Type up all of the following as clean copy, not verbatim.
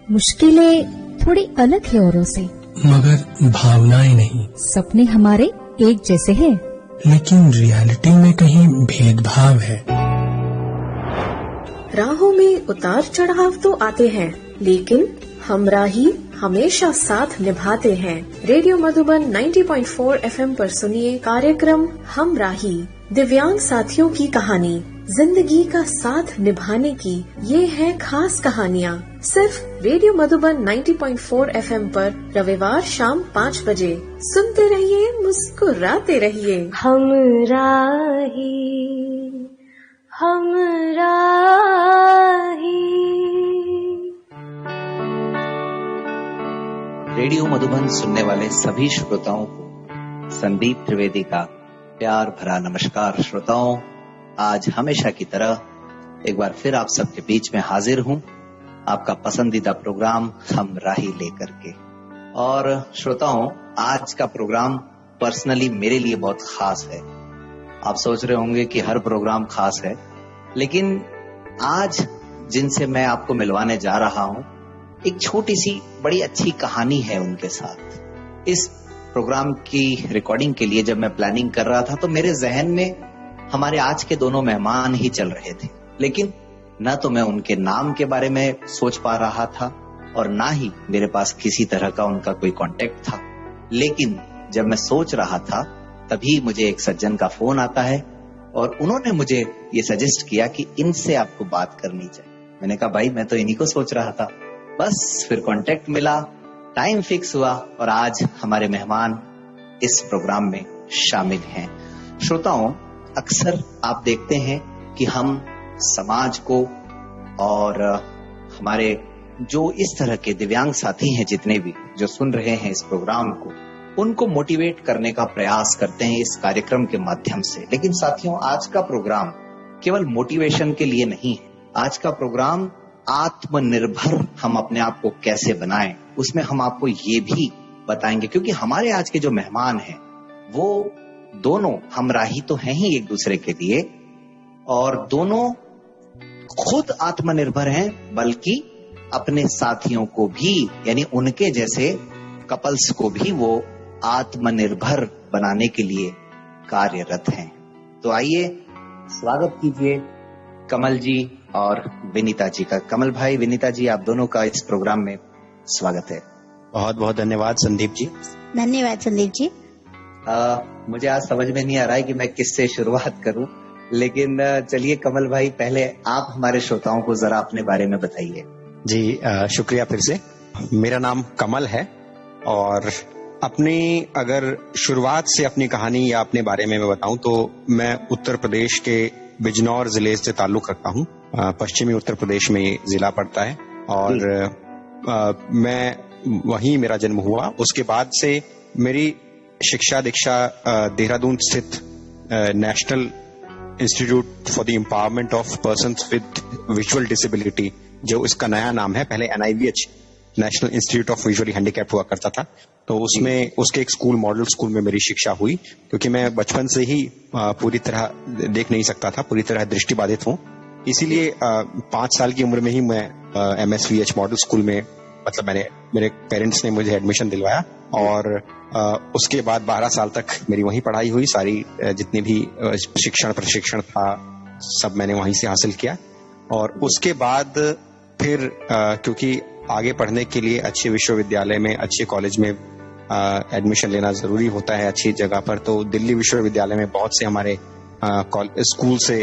मुश्किलें थोड़ी अलग है औरों से, मगर भावनाएं नहीं। सपने हमारे एक जैसे हैं, लेकिन रियलिटी में कहीं भेदभाव है। राहों में उतार चढ़ाव तो आते हैं, लेकिन हमराही हमेशा साथ निभाते हैं। रेडियो मधुबन 90.4 FM पर सुनिए कार्यक्रम हमराही। दिव्यांग साथियों की कहानी, जिंदगी का साथ निभाने की ये है खास कहानियाँ। सिर्फ रेडियो मधुबन 90.4 FM पर रविवार शाम 5 बजे सुनते रहिए, मुस्कुराते रहिए। हमराही रेडियो मधुबन सुनने वाले सभी श्रोताओं को संदीप त्रिवेदी का प्यार भरा नमस्कार। श्रोताओं, आज हमेशा की तरह एक बार फिर आप सबके बीच में हाजिर हूं, आपका पसंदीदा प्रोग्राम हम राही लेकर के। और श्रोताओं, आज का प्रोग्राम पर्सनली मेरे लिए बहुत खास है। आप सोच रहे होंगे कि हर प्रोग्राम खास है, लेकिन आज जिनसे मैं आपको मिलवाने जा रहा हूं, एक छोटी सी बड़ी अच्छी कहानी है उनके साथ। इस प्रोग्राम की रिकॉर्डिंग के लिए जब मैं प्लानिंग कर रहा था तो मेरे जहन में हमारे आज के दोनों मेहमान ही चल रहे थे, लेकिन न तो मैं उनके नाम के बारे में सोच पा रहा था और ना ही मेरे पास किसी तरह का उनका कोई कांटेक्ट था। लेकिन जब मैं सोच रहा था तभी मुझे एक सज्जन का फोन आता है और उन्होंने मुझे ये सजेस्ट किया कि इनसे आपको बात करनी चाहिए। मैंने कहा भाई, मैं तो इन्हीं को सोच रहा था। बस फिर कांटेक्ट मिला, टाइम फिक्स हुआ और आज हमारे मेहमान इस प्रोग्राम में शामिल हैं। श्रोताओं, अक्सर आप देखते हैं कि हम समाज को और हमारे जो इस तरह के दिव्यांग साथी हैं, जितने भी जो सुन रहे हैं इस प्रोग्राम को, उनको मोटिवेट करने का प्रयास करते हैं इस कार्यक्रम के माध्यम से। लेकिन साथियों, आज का प्रोग्राम केवल मोटिवेशन के लिए नहीं है। आज का प्रोग्राम आत्मनिर्भर हम अपने आप को कैसे बनाएं, उसमें हम आपको ये भी बताएंगे, क्योंकि हमारे आज के जो मेहमान हैं वो दोनों हमराही तो हैं ही एक दूसरे के लिए, और दोनों खुद आत्मनिर्भर हैं, बल्कि अपने साथियों को भी, यानी उनके जैसे कपल्स को भी वो आत्मनिर्भर बनाने के लिए कार्यरत हैं। तो आइए स्वागत कीजिए कमल जी और विनीता जी का। कमल भाई, विनीता जी, आप दोनों का इस प्रोग्राम में स्वागत है। बहुत बहुत धन्यवाद संदीप जी। धन्यवाद संदीप जी। मुझे आज समझ में नहीं आ रहा है कि मैं किससे शुरुआत करूं, लेकिन चलिए कमल भाई, पहले आप हमारे श्रोताओं को जरा अपने बारे में बताइए। जी शुक्रिया फिर से। मेरा नाम कमल है और अपनी अगर शुरुआत से अपनी कहानी या अपने बारे में मैं बताऊं तो मैं उत्तर प्रदेश के बिजनौर जिले से ताल्लुक रखता हूं। पश्चिमी उत्तर प्रदेश में जिला पड़ता है और मैं वहीं मेरा जन्म हुआ। उसके बाद से मेरी शिक्षा दीक्षा देहरादून स्थित national institute for the empowerment of persons with visual disability, जो इसका नया नाम है, पहले NIVH national institute of visually handicapped हुआ करता था, तो उसमें उसके एक स्कूल, मॉडल स्कूल में मेरी शिक्षा हुई। क्योंकि मैं बचपन से ही पूरी तरह देख नहीं सकता था, पूरी तरह दृष्टिबाधित हूँ, इसीलिए 5 साल की उम्र में ही मैं MSVH मॉडल स्कूल में, मतलब मेरे पेरेंट्स ने मुझे एडमिशन दिलवाया और उसके बाद 12 साल तक मेरी वहीं पढ़ाई हुई। सारी जितनी भी शिक्षण प्रशिक्षण था सब मैंने वहीं से हासिल किया। और उसके बाद फिर क्योंकि आगे पढ़ने के लिए अच्छे विश्वविद्यालय में, अच्छे कॉलेज में एडमिशन लेना जरूरी होता है अच्छी जगह पर, तो दिल्ली विश्वविद्यालय में बहुत से हमारे स्कूल से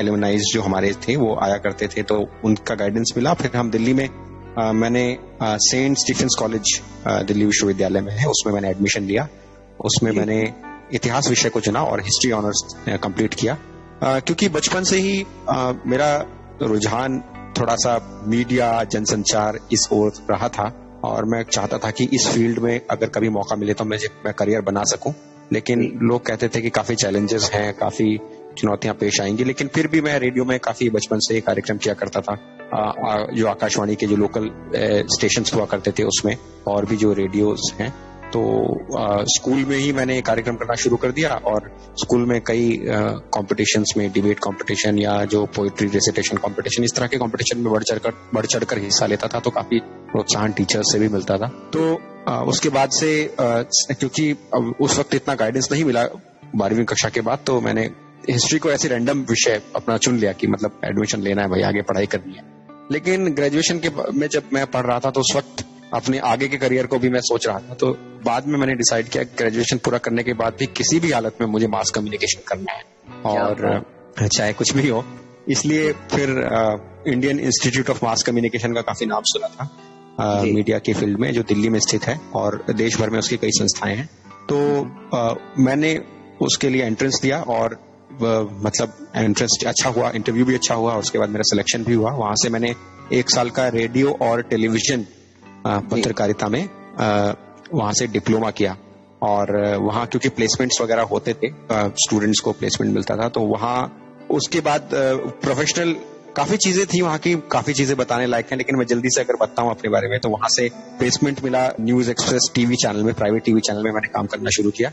एलुमनाइज जो हमारे थे वो आया करते थे, तो उनका गाइडेंस मिला। फिर हम दिल्ली में मैंने सेंट स्टीफेंस कॉलेज दिल्ली विश्वविद्यालय में है, उसमें मैंने एडमिशन लिया। उसमें मैंने इतिहास विषय को चुना और हिस्ट्री ऑनर्स कंप्लीट किया। क्योंकि बचपन से ही मेरा रुझान थोड़ा सा मीडिया, जनसंचार इस ओर रहा था और मैं चाहता था कि इस फील्ड में अगर कभी मौका मिले तो मैं करियर बना सकूं। लेकिन लोग कहते थे कि काफी चैलेंजेस हैं, काफी चुनौतियां पेश आएंगी, लेकिन फिर भी मैं रेडियो में काफी बचपन से कार्यक्रम किया करता था। जो आकाशवाणी के जो लोकल स्टेशंस हुआ करते थे उसमें, और भी जो रेडियोस हैं तो स्कूल में ही मैंने कार्यक्रम करना शुरू कर दिया और स्कूल में कई कॉम्पिटिशन्स में, डिबेट कॉम्पिटिशन या जो पोएट्री रेसिटेशन कॉम्पिटिशन, इस तरह के कॉम्पिटिशन में बढ़ चढ़कर हिस्सा लेता था, तो काफी प्रोत्साहन टीचर्स से भी मिलता था। तो उसके बाद से क्योंकि उस वक्त इतना गाइडेंस नहीं मिला 12वीं कक्षा के बाद, तो मैंने हिस्ट्री को ऐसे रैंडम विषय अपना चुन लिया कि मतलब एडमिशन लेना है भाई, आगे पढ़ाई करनी है। लेकिन ग्रेजुएशन के में जब मैं पढ़ रहा था तो उस वक्त अपने आगे के करियर को भी मैं सोच रहा था। तो बाद में मैंने डिसाइड किया ग्रेजुएशन पूरा करने के बाद भी किसी भी हालत में मुझे मास कम्युनिकेशन करना है, और चाहे कुछ भी हो। इसलिए फिर Indian institute of mass communication का काफी नाम सुना था मीडिया की फील्ड में, जो दिल्ली में स्थित है और देश भर में उसकी कई संस्थाएं हैं। तो मैंने उसके लिए एंट्रेंस दिया और मतलब एंट्रेंस अच्छा हुआ, इंटरव्यू भी अच्छा हुआ, उसके बाद मेरा सिलेक्शन भी हुआ। वहां से मैंने 1 साल का रेडियो और टेलीविजन पत्रकारिता में वहां से डिप्लोमा किया। और वहां क्योंकि प्लेसमेंट्स वगैरह होते थे, स्टूडेंट्स को प्लेसमेंट मिलता था, तो वहां उसके बाद प्रोफेशनल काफी चीजें थी वहां की, काफी चीजें बताने लायक हैं, लेकिन मैं जल्दी से अगर बताऊं अपने बारे में, तो वहां से प्लेसमेंट मिला न्यूज एक्सप्रेस टीवी चैनल में, प्राइवेट टीवी चैनल में मैंने काम करना शुरू किया।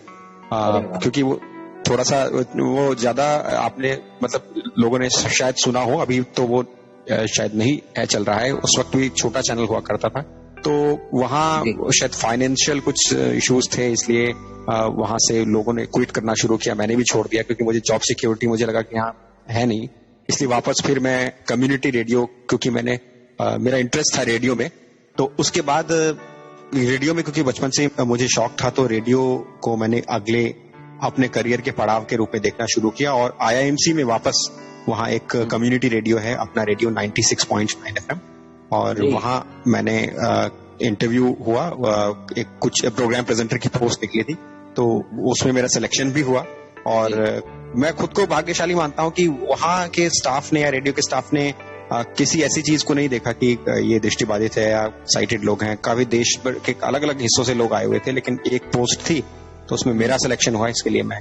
क्योंकि वो थोड़ा सा वो ज्यादा आपने मतलब लोगों ने शायद सुना हो, अभी तो वो शायद नहीं है चल रहा है, उस वक्त भी छोटा चैनल हुआ करता था। तो वहाँ शायद फाइनेंशियल कुछ इश्यूज थे, इसलिए वहां से लोगों ने क्विट करना शुरू किया। मैंने भी छोड़ दिया क्योंकि मुझे जॉब सिक्योरिटी मुझे लगा कि यहाँ है नहीं, इसलिए वापस फिर मैं कम्युनिटी रेडियो, क्योंकि मैंने मेरा इंटरेस्ट था रेडियो में। तो उसके बाद रेडियो में क्योंकि बचपन से मुझे शौक था, तो रेडियो को मैंने अगले अपने करियर के पड़ाव के रूप में देखना शुरू किया और IIMC में वापस वहाँ एक कम्युनिटी रेडियो है अपना, रेडियो 96.9 FM, और वहाँ मैंने इंटरव्यू हुआ, एक कुछ प्रोग्राम प्रेजेंटर की पोस्ट निकली थी, तो उसमें मेरा सिलेक्शन भी हुआ। और मैं खुद को भाग्यशाली मानता हूँ कि वहाँ के स्टाफ ने या रेडियो के स्टाफ ने किसी ऐसी चीज को नहीं देखा कि ये दृष्टिबाधित है या साइटेड लोग हैं। काफी देश भर के अलग अलग हिस्सों से लोग आए हुए थे, लेकिन एक पोस्ट थी तो उसमें मेरा सिलेक्शन हुआ, इसके लिए मैं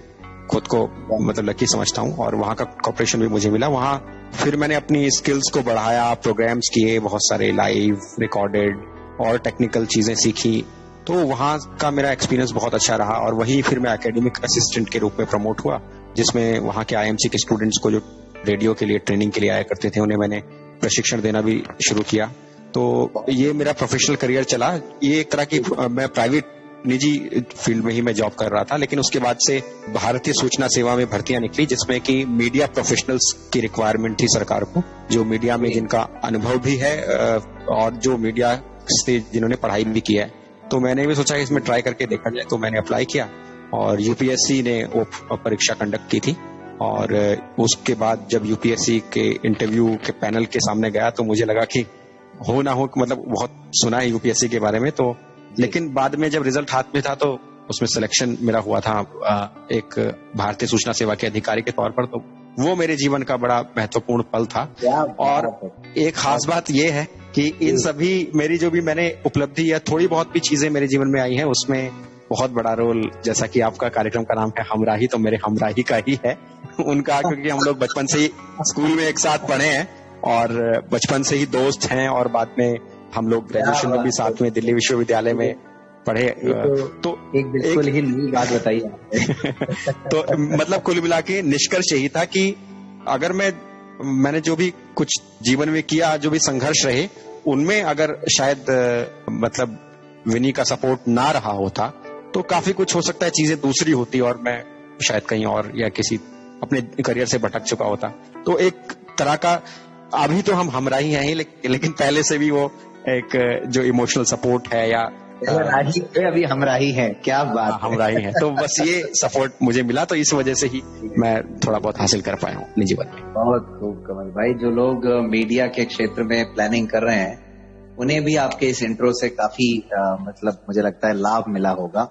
खुद को मतलब लकी समझता हूँ। और वहाँ का कॉर्पोरेशन भी मुझे मिला। वहाँ फिर मैंने अपनी स्किल्स को बढ़ाया, प्रोग्राम्स किए, बहुत सारे लाइव, रिकॉर्डेड और टेक्निकल चीजें सीखी। तो वहाँ का मेरा एक्सपीरियंस बहुत अच्छा रहा और वहीं फिर मैं एकेडमिक असिस्टेंट के रूप में प्रमोट हुआ, जिसमें वहाँ के IIMC के स्टूडेंट्स को जो रेडियो के लिए ट्रेनिंग के लिए आया करते थे, उन्हें मैंने प्रशिक्षण देना भी शुरू किया। तो ये मेरा प्रोफेशनल करियर चला। ये एक तरह की मैं प्राइवेट निजी फील्ड में ही मैं जॉब कर रहा था, लेकिन उसके बाद से भारतीय सूचना सेवा में भर्तियां निकली, जिसमें कि मीडिया प्रोफेशनल्स की रिक्वायरमेंट थी सरकार को, जो मीडिया में जिनका अनुभव भी है और जो मीडिया से जिन्होंने पढ़ाई भी की है। तो मैंने भी सोचा कि इसमें ट्राई करके देखा जाए, तो मैंने अप्लाई किया और UPSC ने वो परीक्षा कंडक्ट की थी। और उसके बाद जब UPSC के इंटरव्यू के पैनल के सामने गया, तो मुझे लगा कि हो ना हो, मतलब बहुत सुना है UPSC के बारे में, तो लेकिन बाद में जब रिजल्ट हाथ में था तो उसमें सिलेक्शन मेरा हुआ था एक भारतीय सूचना सेवा के अधिकारी के तौर पर। तो वो मेरे जीवन का बड़ा महत्वपूर्ण पल था। और एक खास बात ये है कि इन सभी मेरी जो भी मैंने उपलब्धि या थोड़ी बहुत भी चीजें मेरे जीवन में आई हैं, उसमें बहुत बड़ा रोल, जैसा कि आपका कार्यक्रम का नाम है हमराही, तो मेरे हमराही का ही है उनका, क्योंकि हम लोग बचपन से ही स्कूल में एक साथ पढ़े हैं और बचपन से ही दोस्त हैं, और बाद में हम लोग ग्रेजुएशन में भी साथ में दिल्ली विश्वविद्यालय में पढ़े। तो एक बिल्कुल ही नई बात बताई तो मतलब कुल मिला के निष्कर्ष यही था कि अगर मैंने जो भी कुछ जीवन में किया, जो भी संघर्ष रहे, उनमें अगर शायद मतलब विनी का सपोर्ट ना रहा होता, तो काफी कुछ हो सकता है चीजें दूसरी होती और मैं शायद कहीं और या किसी अपने करियर से भटक चुका होता। तो एक तरह का अभी तो हम हमराही हैं ही, लेकिन पहले से भी वो एक जो इमोशनल सपोर्ट है या अभी हमराही है। क्या बात, हमराही है। तो बस ये सपोर्ट मुझे मिला, तो इस वजह से ही मैं थोड़ा बहुत हासिल कर पाया हूँ अपने जीवन में। बहुत खूब कमल भाई। जो लोग मीडिया के क्षेत्र में प्लानिंग कर रहे हैं, उन्हें भी आपके इस इंट्रो से काफी मतलब मुझे लगता है लाभ मिला होगा।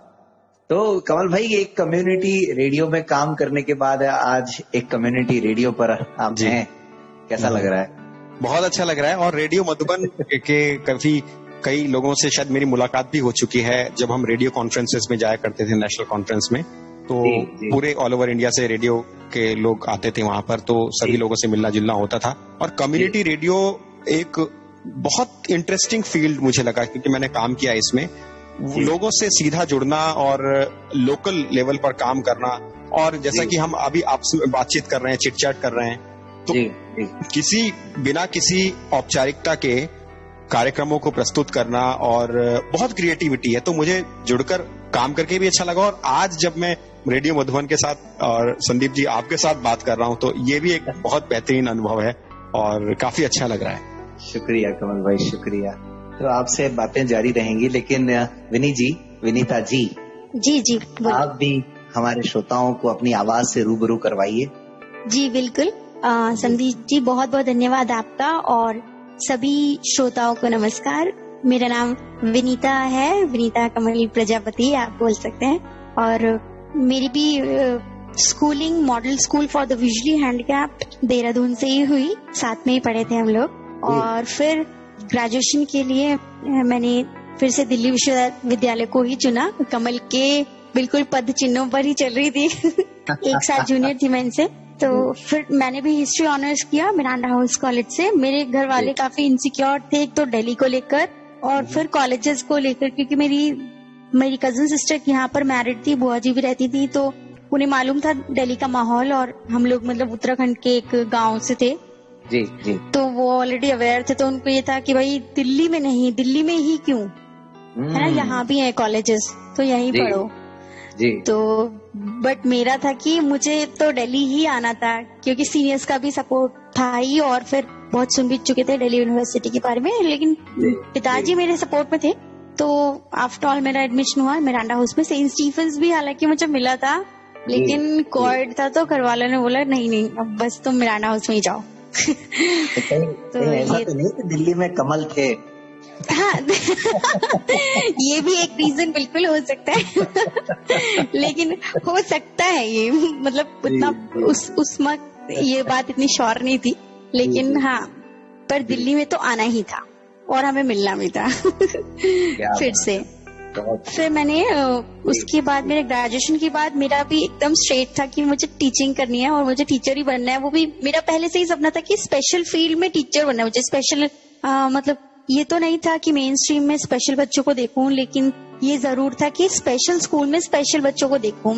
तो कमल भाई, एक कम्युनिटी रेडियो में काम करने के बाद आज एक कम्युनिटी रेडियो पर आप हैं, कैसा लग रहा है? बहुत अच्छा लग रहा है। और रेडियो मधुबन के कई लोगों से शायद मेरी मुलाकात भी हो चुकी है। जब हम रेडियो कॉन्फ्रेंसेस में जाया करते थे, नेशनल कॉन्फ्रेंस में, तो पूरे ऑल ओवर इंडिया से रेडियो के लोग आते थे वहां पर, तो सभी लोगों से मिलना जुलना होता था। और कम्युनिटी रेडियो एक बहुत इंटरेस्टिंग फील्ड मुझे लगा, क्योंकि मैंने काम किया इसमें। लोगों से सीधा जुड़ना और लोकल लेवल पर काम करना, और जैसा कि हम अभी आपसे बातचीत कर रहे हैं, चिट चैट कर रहे हैं, तो किसी बिना किसी औपचारिकता के कार्यक्रमों को प्रस्तुत करना और बहुत क्रिएटिविटी है। तो मुझे जुड़कर काम करके भी अच्छा लगा, और आज जब मैं रेडियो मधुबन के साथ और संदीप जी आपके साथ बात कर रहा हूं तो ये भी एक बहुत बेहतरीन अनुभव है और काफी अच्छा लग रहा है। शुक्रिया कमल भाई, शुक्रिया। तो आपसे बातें जारी रहेंगी, लेकिन विनीता जी जी आप भी हमारे श्रोताओं को अपनी आवाज से रूबरू करवाइए। जी बिल्कुल। संदीप जी बहुत बहुत धन्यवाद आपका, और सभी श्रोताओं को नमस्कार। मेरा नाम विनीता है, विनीता कमल प्रजापति आप बोल सकते हैं, और मेरी भी schooling model school for the visually handicapped Dehradun से ही हुई, साथ में ही पढ़े थे हम लोग। और फिर ग्रेजुएशन के लिए मैंने फिर से दिल्ली विश्वविद्यालय को ही चुना, कमल के बिल्कुल पद चिन्हों पर ही चल रही थी। एक साल जूनियर थी मैं इनसे। तो फिर मैंने भी हिस्ट्री ऑनर्स किया मिरांडा हाउस कॉलेज से। मेरे घर वाले काफी इनसिक्योर थे, एक तो दिल्ली को लेकर और फिर कॉलेजेस को लेकर, क्योंकि मेरी कजिन सिस्टर यहाँ पर मैरिड थी, बुआ जी भी रहती थी, तो उन्हें मालूम था दिल्ली का माहौल, और हम लोग मतलब उत्तराखंड के एक गांव से थे। जी जी। तो वो ऑलरेडी अवेयर थे, तो उनको ये था कि भाई दिल्ली में नहीं, दिल्ली में ही क्यों, है ना, यहाँ भी है कॉलेजेस, तो यहीं पढ़ो जी। तो बट मेरा था कि मुझे तो दिल्ली ही आना था, क्योंकि सीनियर्स का भी सपोर्ट था ही, और फिर बहुत सुन भी चुके थे दिल्ली यूनिवर्सिटी के बारे में, लेकिन पिताजी मेरे सपोर्ट में थे। तो आफ्टर ऑल मेरा एडमिशन हुआ मिरांडा हाउस में। सेंट स्टीफेंस भी हालांकि मुझे मिला था, लेकिन कोविड था, तो घर वालों ने बोला नहीं अब बस तुम मिरांडा हाउस में ही जाओ। तो ऐसा तो नहीं कि दिल्ली में कमल थे? हाँ ये भी एक रीजन बिल्कुल हो सकता है, लेकिन हो सकता है ये, मतलब उतना उस वक्त ये बात इतनी श्योर नहीं थी, लेकिन हाँ, पर दिल्ली में तो आना ही था और हमें मिलना भी था फिर से। फिर मैंने उसके बाद मेरे ग्रेजुएशन के बाद मेरा भी एकदम स्ट्रेट था कि मुझे टीचिंग करनी है और मुझे टीचर ही बनना है। वो भी मेरा पहले से ही सपना था कि स्पेशल फील्ड में टीचर बनना है मुझे। स्पेशल मतलब ये तो नहीं था कि मेन स्ट्रीम में स्पेशल बच्चों को देखूं, लेकिन ये जरूर था कि स्पेशल स्कूल में स्पेशल बच्चों को देखूं।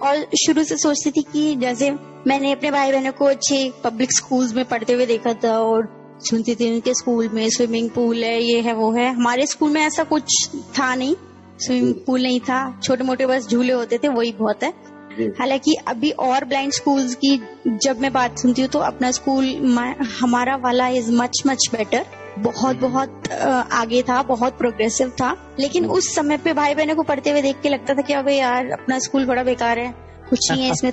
और शुरू से सोचती थी कि जैसे मैंने अपने भाई बहनों को अच्छे पब्लिक स्कूल्स में पढ़ते हुए देखा था और सुनती थी उनके स्कूल में स्विमिंग पूल है, ये है वो है। हमारे स्कूल में ऐसा कुछ था नहीं, स्विमिंग पूल नहीं था, छोटे मोटे बस झूले होते थे, वही बहुत है। हालांकि अभी और ब्लाइंड स्कूल्स की जब मैं बात सुनती हूँ तो अपना स्कूल हमारा वाला इज मच मच बेटर, बहुत आगे था, बहुत प्रोग्रेसिव था। लेकिन उस समय पे भाई बहनों को पढ़ते हुए देख के लगता था कि अबे यार अपना स्कूल बड़ा बेकार है, कुछ नहीं है इसमें।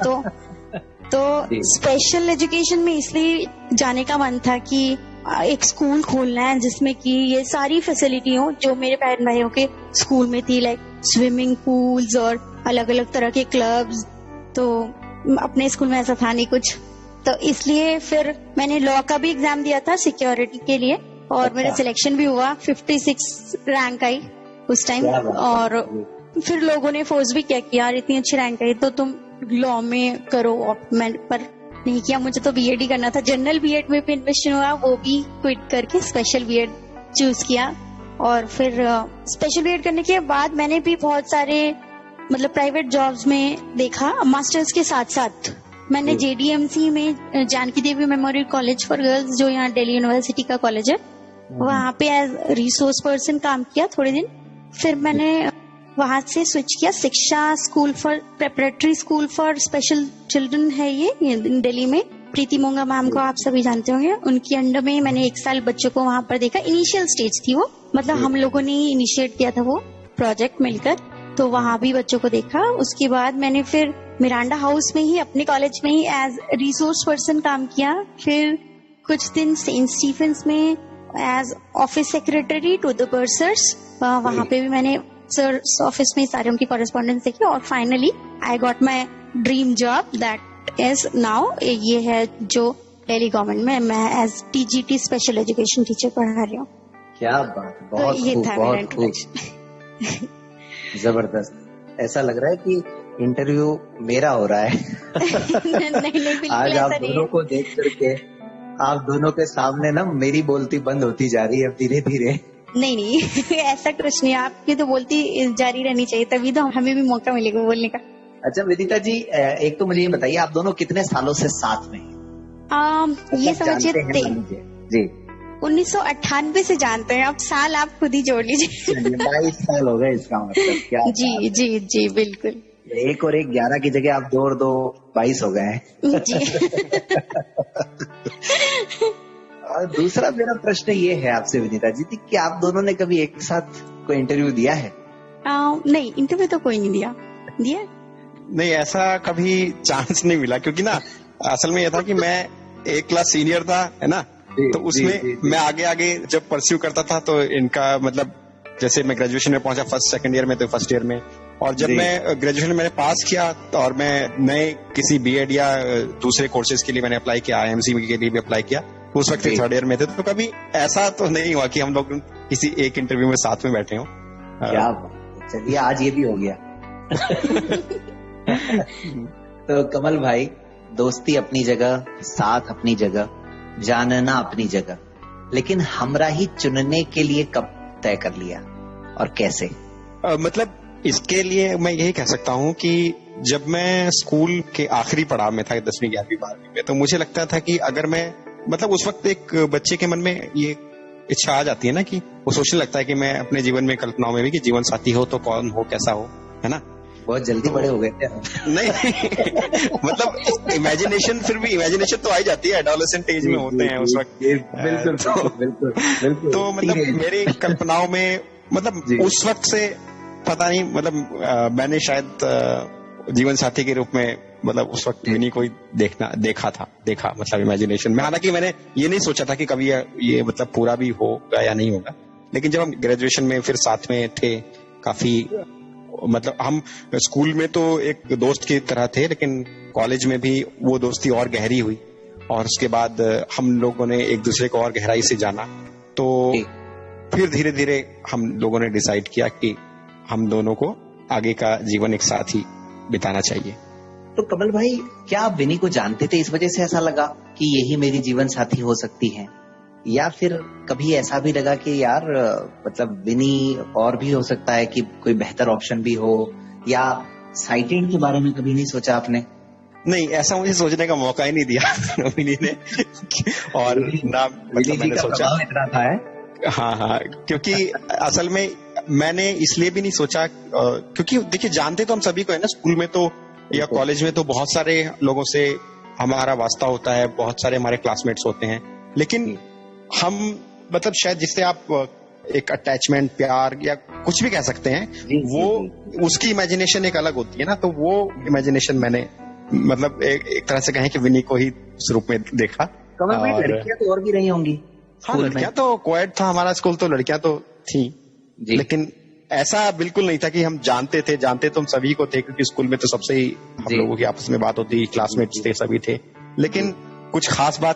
तो स्पेशल एजुकेशन में इसलिए जाने का मन था कि एक स्कूल खोलना है जिसमें कि ये सारी फैसिलिटी हो जो मेरे बहन भाइयों के स्कूल में थी, लाइक स्विमिंग पूल्स और अलग अलग तरह के क्लब्स। तो अपने स्कूल में ऐसा था नहीं कुछ, तो इसलिए फिर मैंने लॉ का भी एग्जाम दिया था सिक्योरिटी के लिए और मेरा सिलेक्शन भी हुआ, 56 रैंक आई उस टाइम। और फिर लोगों ने फोर्स भी किया कि यार इतनी अच्छी रैंक आई तो तुम लॉ में करो, मैं पर नहीं किया, मुझे तो बीएड ही करना था। जनरल बीएड में भी एडमिशन हुआ, वो भी क्विट करके स्पेशल बीएड चूज किया। और फिर स्पेशल बीएड करने के बाद मैंने भी बहुत सारे मतलब प्राइवेट जॉब्स में देखा। मास्टर्स के साथ साथ मैंने जेडीएमसी में जानकी देवी मेमोरियल कॉलेज फॉर गर्ल्स, जो यहाँ दिल्ली यूनिवर्सिटी का कॉलेज है, वहाँ पे एज रिसोर्स पर्सन काम किया थोड़े दिन। फिर मैंने वहां से स्विच किया शिक्षा school for preparatory school for special children है ये दिल्ली में, प्रीति मोंगा मैम को आप सभी जानते होंगे, उनकी अंडर में मैंने 1 साल बच्चों को वहां पर देखा। इनिशियल स्टेज थी वो, मतलब हम लोगों ने ही इनिशिएट किया था वो प्रोजेक्ट मिलकर, तो वहां भी बच्चों को देखा। उसके बाद मैंने फिर मिरांडा हाउस में ही अपने कॉलेज में ही एज रिसोर्स पर्सन काम किया। फिर कुछ दिन सेंट स्टीफेंस में as office secretary to the pursers, वहां पे भी मैंने सर ऑफिस में सारे उनकी कॉरेस्पॉन्डेंस देखी। और finally I got my dream job that is now, ये है जो दिल्ली गवर्नमेंट में मैं as TGT special education teacher पढ़ा रही हूँ। क्या बात, बहुत तो ये खूब, था बहुत मेरा इंट्रोडक्शन। जबरदस्त। ऐसा लग रहा है कि इंटरव्यू मेरा हो रहा है। नहीं बिल्कुल आज ऐसा आप नहीं दोनों है। को देख करके आप दोनों के सामने ना मेरी बोलती बंद होती जा रही है अब धीरे धीरे। नहीं नहीं ऐसा कुछ नहीं, आपकी तो बोलती जारी रहनी चाहिए, तभी तो हमें भी मौका मिलेगा बोलने का। अच्छा विदिता जी, एक तो मुझे ये बताइए, आप दोनों कितने सालों से साथ में हैं? ये समझिए जी 1998 से जानते हैं, अब साल आप खुद ही जोड़ लीजिए। 22 साल हो गए इसका मतलब। क्या जी जी जी बिल्कुल। 1 और 1 11 की जगह आप 2 और 2 22 हो गए हैं। जी और दूसरा मेरा प्रश्न ये है आपसे विनीता जी कि आप दोनों ने कभी एक साथ कोई इंटरव्यू दिया है? नहीं, इंटरव्यू तो कोई नहीं दिया। नहीं, ऐसा कभी चांस नहीं मिला, क्योंकि ना असल में यह था कि मैं एक क्लास सीनियर था, है ना, तो उसमें मैं आगे आगे जब परस्यू करता था तो इनका मतलब जैसे मैं ग्रेजुएशन में पहुंचा फर्स्ट सेकंड ईयर में, तो फर्स्ट ईयर में, और जब मैं ग्रेजुएशन मैंने पास किया और मैं नए किसी बीएड या दूसरे कोर्सेज के लिए मैंने अप्लाई किया, आईएमसी के लिए भी अप्लाई किया, उस वक्त थर्ड ईयर में थे, तो कभी ऐसा तो नहीं हुआ कि हम लोग किसी एक इंटरव्यू में साथ में बैठे हों। क्या चलिए आज ये भी हो गया। तो कमल भाई, दोस्ती अपनी जगह, साथ अपनी जगह, जानना अपनी जगह, लेकिन हमराही चुनने के लिए कब तय कर लिया और कैसे? मतलब इसके लिए मैं यही कह सकता हूँ कि जब मैं स्कूल के आखिरी पड़ाव में था, 10वीं 11वीं 12वीं में, तो मुझे लगता था कि अगर मैं मतलब उस वक्त एक बच्चे के मन में ये इच्छा आ जाती है ना कि वो सोचने लगता है कि मैं अपने जीवन में कल्पनाओं में भी कि जीवन साथी हो तो कौन हो, कैसा हो, है ना। बहुत जल्दी बड़े हो गए थे। नहीं मतलब इमेजिनेशन, फिर भी इमेजिनेशन तो आ ही जाती है, एडोलेसेंट एज में होते हैं उस वक्त। बिल्कुल। तो मतलब मेरी कल्पनाओं में मतलब उस वक्त से पता नहीं, मतलब मैंने शायद जीवन साथी के रूप में मतलब उस वक्त विनी को देखा मतलब इमेजिनेशन में। हालांकि मैंने ये नहीं सोचा था कि कभी ये मतलब पूरा भी होगा या नहीं होगा, लेकिन जब हम ग्रेजुएशन में फिर साथ में थे काफी, मतलब हम स्कूल में तो एक दोस्त की तरह थे, लेकिन कॉलेज में भी वो दोस्ती और गहरी हुई, और उसके बाद हम लोगों ने एक दूसरे को और गहराई से जाना, तो फिर धीरे धीरे हम लोगों ने डिसाइड किया कि हम दोनों को आगे का जीवन एक साथ ही बिताना चाहिए। तो कमल भाई, क्या आप विनी को जानते थे, इस वजह से ऐसा लगा कि यही मेरी जीवन साथी हो सकती है, या फिर कभी ऐसा भी लगा कि यार मतलब विनी और भी हो सकता है कि कोई बेहतर ऑप्शन भी हो, या साइटेड के बारे में कभी नहीं सोचा आपने? नहीं, ऐसा मुझे सोचने का मौका ही नहीं दिया विनी ने, और ना मतलब मैंने सोचा इतना था है? हाँ, क्योंकि असल में मैंने इसलिए भी नहीं सोचा क्योंकि देखिए जानते तो हम सभी को है ना, स्कूल में तो या कॉलेज में तो बहुत सारे लोगों से हमारा वास्ता होता है, बहुत सारे हमारे क्लासमेट्स होते हैं, लेकिन हम मतलब शायद जिससे आप एक अटैचमेंट, प्यार या कुछ भी कह सकते हैं, वो उसकी इमेजिनेशन एक अलग होती है ना, तो वो इमेजिनेशन मैंने मतलब एक तरह से कहें कि विनी को ही उस रूप में देखा। कमल भाई, लड़कियां तो और भी रही होंगी? हाँ, लड़कियां तो कोएड था हमारा स्कूल, तो लड़कियां तो थी, लेकिन ऐसा बिल्कुल नहीं था कि हम जानते तो हम सभी को थे, क्योंकि स्कूल में तो सबसे ही हम लोगों की आपस में बात होती, क्लासमेट्स थे, सभी थे, लेकिन कुछ खास बात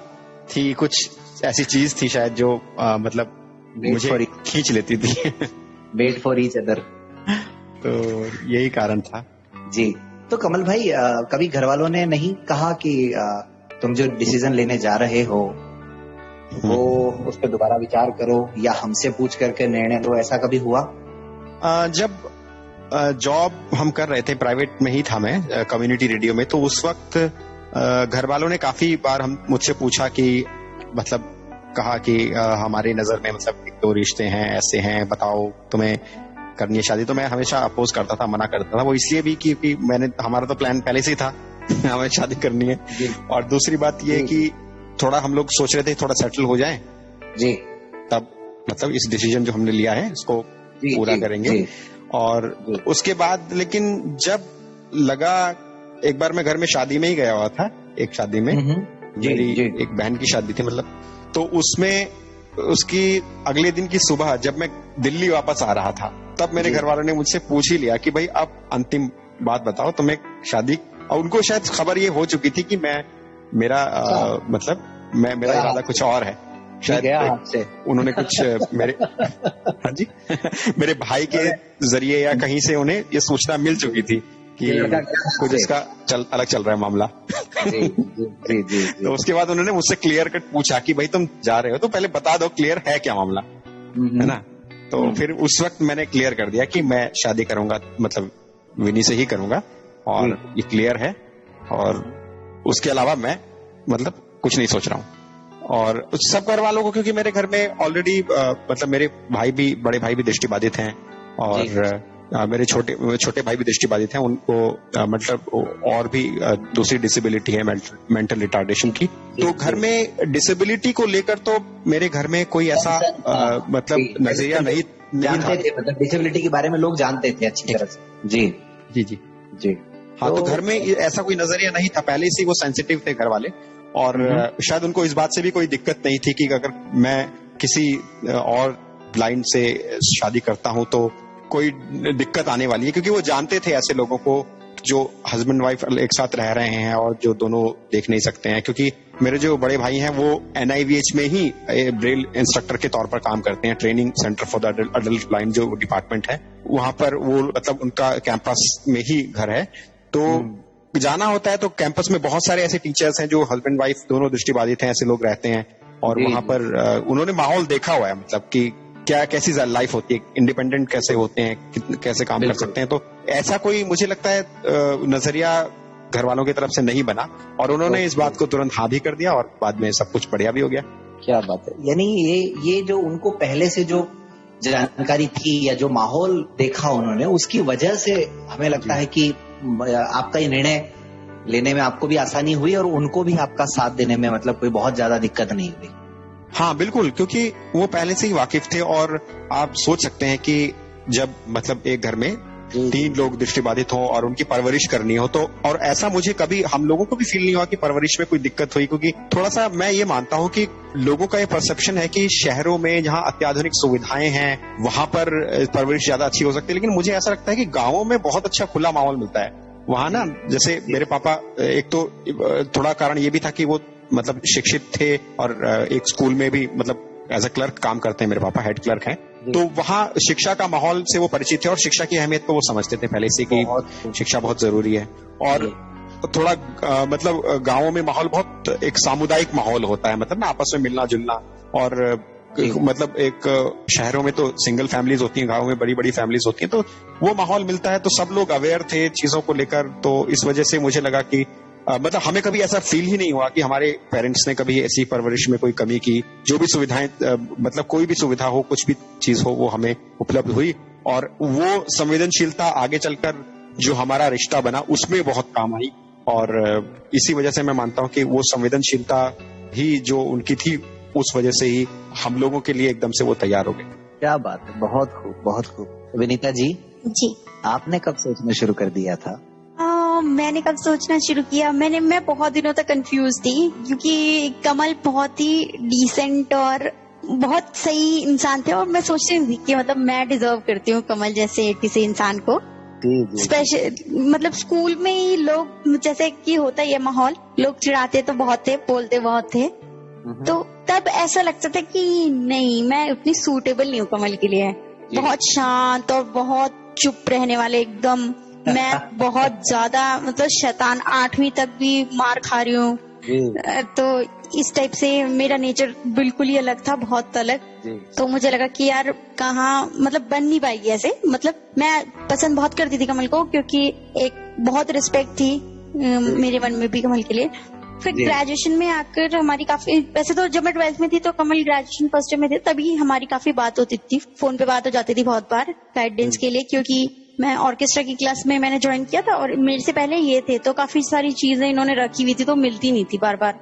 थी, कुछ ऐसी चीज थी शायद जो मतलब मुझे खींच लेती थी। Wait for each other. तो यही कारण था जी। तो कमल भाई, कभी घर वालों ने नहीं कहा कि तुम जो डिसीजन लेने जा रहे हो वो उस पर दोबारा विचार करो, या हमसे पूछ करके निर्णय लो, ऐसा कभी हुआ? जब जॉब हम कर रहे थे, प्राइवेट में ही था मैं, कम्युनिटी रेडियो में, तो उस वक्त घर वालों ने काफी बार हम मुझसे पूछा कि मतलब कहा कि हमारी नजर में मतलब 1-2 रिश्ते हैं, ऐसे हैं, बताओ तुम्हें करनी है शादी। तो मैं हमेशा अपोज करता था, मना करता था, वो इसलिए भी कि हमारा तो प्लान पहले से ही था हमें शादी करनी है, और दूसरी बात ये कि थोड़ा हम लोग सोच रहे थे थोड़ा सेटल हो जाए जी, तब मतलब इस डिसीजन जो हमने लिया है इसको पूरा करेंगे। और उसके बाद लेकिन जब लगा, एक बार मैं घर में शादी में ही गया हुआ था, एक शादी में मेरी एक बहन की शादी थी, मतलब तो उसमें उसकी अगले दिन की सुबह जब मैं दिल्ली वापस आ रहा था, तब मेरे घर वालों ने मुझसे पूछ ही लिया कि भाई अब अंतिम बात बताओ, तुम्हें शादी, और उनको शायद खबर ये हो चुकी थी कि मेरा मेरा इरादा कुछ और है, शायद उन्होंने कुछ मेरे हाँ जी मेरे भाई के जरिए या कहीं से उन्हें ये सूचना मिल चुकी थी कि कुछ इसका अलग चल रहा है मामला। जी। तो उसके बाद उन्होंने मुझसे क्लियर कट पूछा कि भाई तुम जा रहे हो तो पहले बता दो क्लियर है क्या मामला, है ना। तो फिर उस वक्त मैंने क्लियर कर दिया कि मैं शादी करूंगा, मतलब विनी से ही करूंगा, और ये क्लियर है, और उसके अलावा मैं मतलब कुछ नहीं सोच रहा हूँ। और सब घर वालों को, क्योंकि मेरे घर में ऑलरेडी मतलब मेरे भाई भी, बड़े भाई भी दृष्टिबाधित हैं, और मेरे छोटे भाई भी दृष्टिबाधित हैं, उनको मतलब और भी दूसरी डिसेबिलिटी है, मेंटल रिटार्डेशन की। तो घर में डिसेबिलिटी को लेकर तो मेरे घर में कोई ऐसा मतलब नजरिया नहीं जानते थे, मतलब डिसेबिलिटी के बारे में लोग जानते थे अच्छी तरह से। जी जी जी जी। हाँ, तो घर में ऐसा कोई नजरिया नहीं था, पहले से वो सेंसिटिव थे घर वाले, और शायद उनको इस बात से भी कोई दिक्कत नहीं थी कि अगर मैं किसी और ब्लाइंड से शादी करता हूं तो कोई दिक्कत आने वाली है, क्योंकि वो जानते थे ऐसे लोगों को जो हस्बैंड वाइफ एक साथ रह रहे हैं और जो दोनों देख नहीं सकते हैं। क्योंकि मेरे जो बड़े भाई हैं वो NIVH में ही ब्रेल इंस्ट्रक्टर के तौर पर काम करते हैं, training centre for the adult blind जो डिपार्टमेंट है वहां पर, वो मतलब उनका कैंपस में ही घर है। तो जाना होता है, तो कैंपस में बहुत सारे ऐसे टीचर्स हैं जो हस्बैंड वाइफ दोनों दृष्टिबाधित हैं, ऐसे लोग रहते हैं, और वहां पर उन्होंने माहौल देखा हुआ है, मतलब कि क्या कैसी लाइफ होती है, इंडिपेंडेंट कैसे होते हैं, कैसे काम कर सकते हैं। तो ऐसा कोई मुझे लगता है नजरिया घर वालों की तरफ से नहीं बना, और उन्होंने इस बात को तुरंत हाँ भी कर दिया, और बाद में सब कुछ बढ़िया भी हो गया। क्या बात है। यानी ये जो उनको पहले से जो जानकारी थी या जो माहौल देखा उन्होंने, उसकी वजह से हमें लगता है कि आपका ये निर्णय लेने में आपको भी आसानी हुई और उनको भी आपका साथ देने में मतलब कोई बहुत ज्यादा दिक्कत नहीं हुई। हाँ बिल्कुल, क्योंकि वो पहले से ही वाकिफ थे, और आप सोच सकते हैं कि जब मतलब एक घर में 3 लोग दृष्टिबाधित हों और उनकी परवरिश करनी हो, तो और ऐसा मुझे कभी, हम लोगों को भी फील नहीं हुआ कि परवरिश में कोई दिक्कत हुई, क्योंकि थोड़ा सा मैं ये मानता हूँ कि लोगों का ये परसेप्शन है कि शहरों में जहाँ अत्याधुनिक सुविधाएं हैं वहां पर परवरिश ज्यादा अच्छी हो सकती है, लेकिन मुझे ऐसा लगता है कि गाँवों में बहुत अच्छा खुला माहौल मिलता है वहां ना। जैसे मेरे पापा, एक तो थोड़ा कारण ये भी था कि वो मतलब शिक्षित थे, और एक स्कूल में भी मतलब एज अ क्लर्क काम करते हैं, मेरे पापा हेड क्लर्क हैं, तो वहाँ शिक्षा का माहौल से वो परिचित थे, और शिक्षा की अहमियत को वो समझते थे पहले से कि शिक्षा बहुत जरूरी है। और थोड़ा मतलब गाँवों में माहौल बहुत एक सामुदायिक माहौल होता है, मतलब ना आपस में मिलना जुलना, और मतलब एक शहरों में तो सिंगल फैमिलीज होती हैं, गाँव में बड़ी बड़ी फैमिलीज होती हैं, तो वो माहौल मिलता है, तो सब लोग अवेयर थे चीजों को लेकर। तो इस वजह से मुझे लगा कि मतलब हमें कभी ऐसा फील ही नहीं हुआ कि हमारे पेरेंट्स ने कभी ऐसी परवरिश में कोई कमी की। जो भी सुविधाएं, मतलब कोई भी सुविधा हो, कुछ भी चीज हो, वो हमें उपलब्ध हुई, और वो संवेदनशीलता आगे चलकर जो हमारा रिश्ता बना उसमें बहुत काम आई। और इसी वजह से मैं मानता हूँ कि वो संवेदनशीलता ही जो उनकी थी, उस वजह से ही हम लोगों के लिए एकदम से वो तैयार हो गए। क्या बात है, बहुत खूब बहुत खूब। विनीता जी, आपने कब सोचना शुरू कर दिया था? मैंने कब सोचना शुरू किया, मैं बहुत दिनों तक कंफ्यूज थी, क्योंकि कमल बहुत ही डिसेंट और बहुत सही इंसान थे, और मैं सोचती थी कि मतलब मैं डिजर्व करती हूँ कमल जैसे किसी इंसान को। स्पेशल मतलब स्कूल में ही लोग, जैसे कि होता है माहौल, लोग चिढ़ाते तो बहुत थे, बोलते बहुत थे, तो तब ऐसा लगता था कि नहीं, मैं उतनी सूटेबल नहीं हूँ कमल के लिए। बहुत शांत और बहुत चुप रहने वाले एकदम, मैं बहुत ज्यादा मतलब शैतान, 8वीं तक भी मार खा रही हूँ, तो इस टाइप से मेरा नेचर बिल्कुल ही अलग था, बहुत अलग। तो मुझे लगा कि यार कहाँ मतलब बन नहीं पाएगी ऐसे। मतलब मैं पसंद बहुत करती थी कमल को, क्योंकि एक बहुत रिस्पेक्ट थी मेरे मन में भी कमल के लिए। फिर ग्रेजुएशन में आकर हमारी काफी, वैसे तो जब मैं 12th में थी तो कमल ग्रेजुएशन फर्स्ट ईयर में थे, तभी हमारी काफी बात होती थी, फोन पे बात हो जाती थी बहुत बार गाइडेंस के लिए, क्योंकि मैं ऑर्केस्ट्रा की क्लास में मैंने ज्वाइन किया था और मेरे से पहले ये थे, तो काफी सारी चीजें इन्होंने रखी हुई थी तो मिलती नहीं थी बार बार।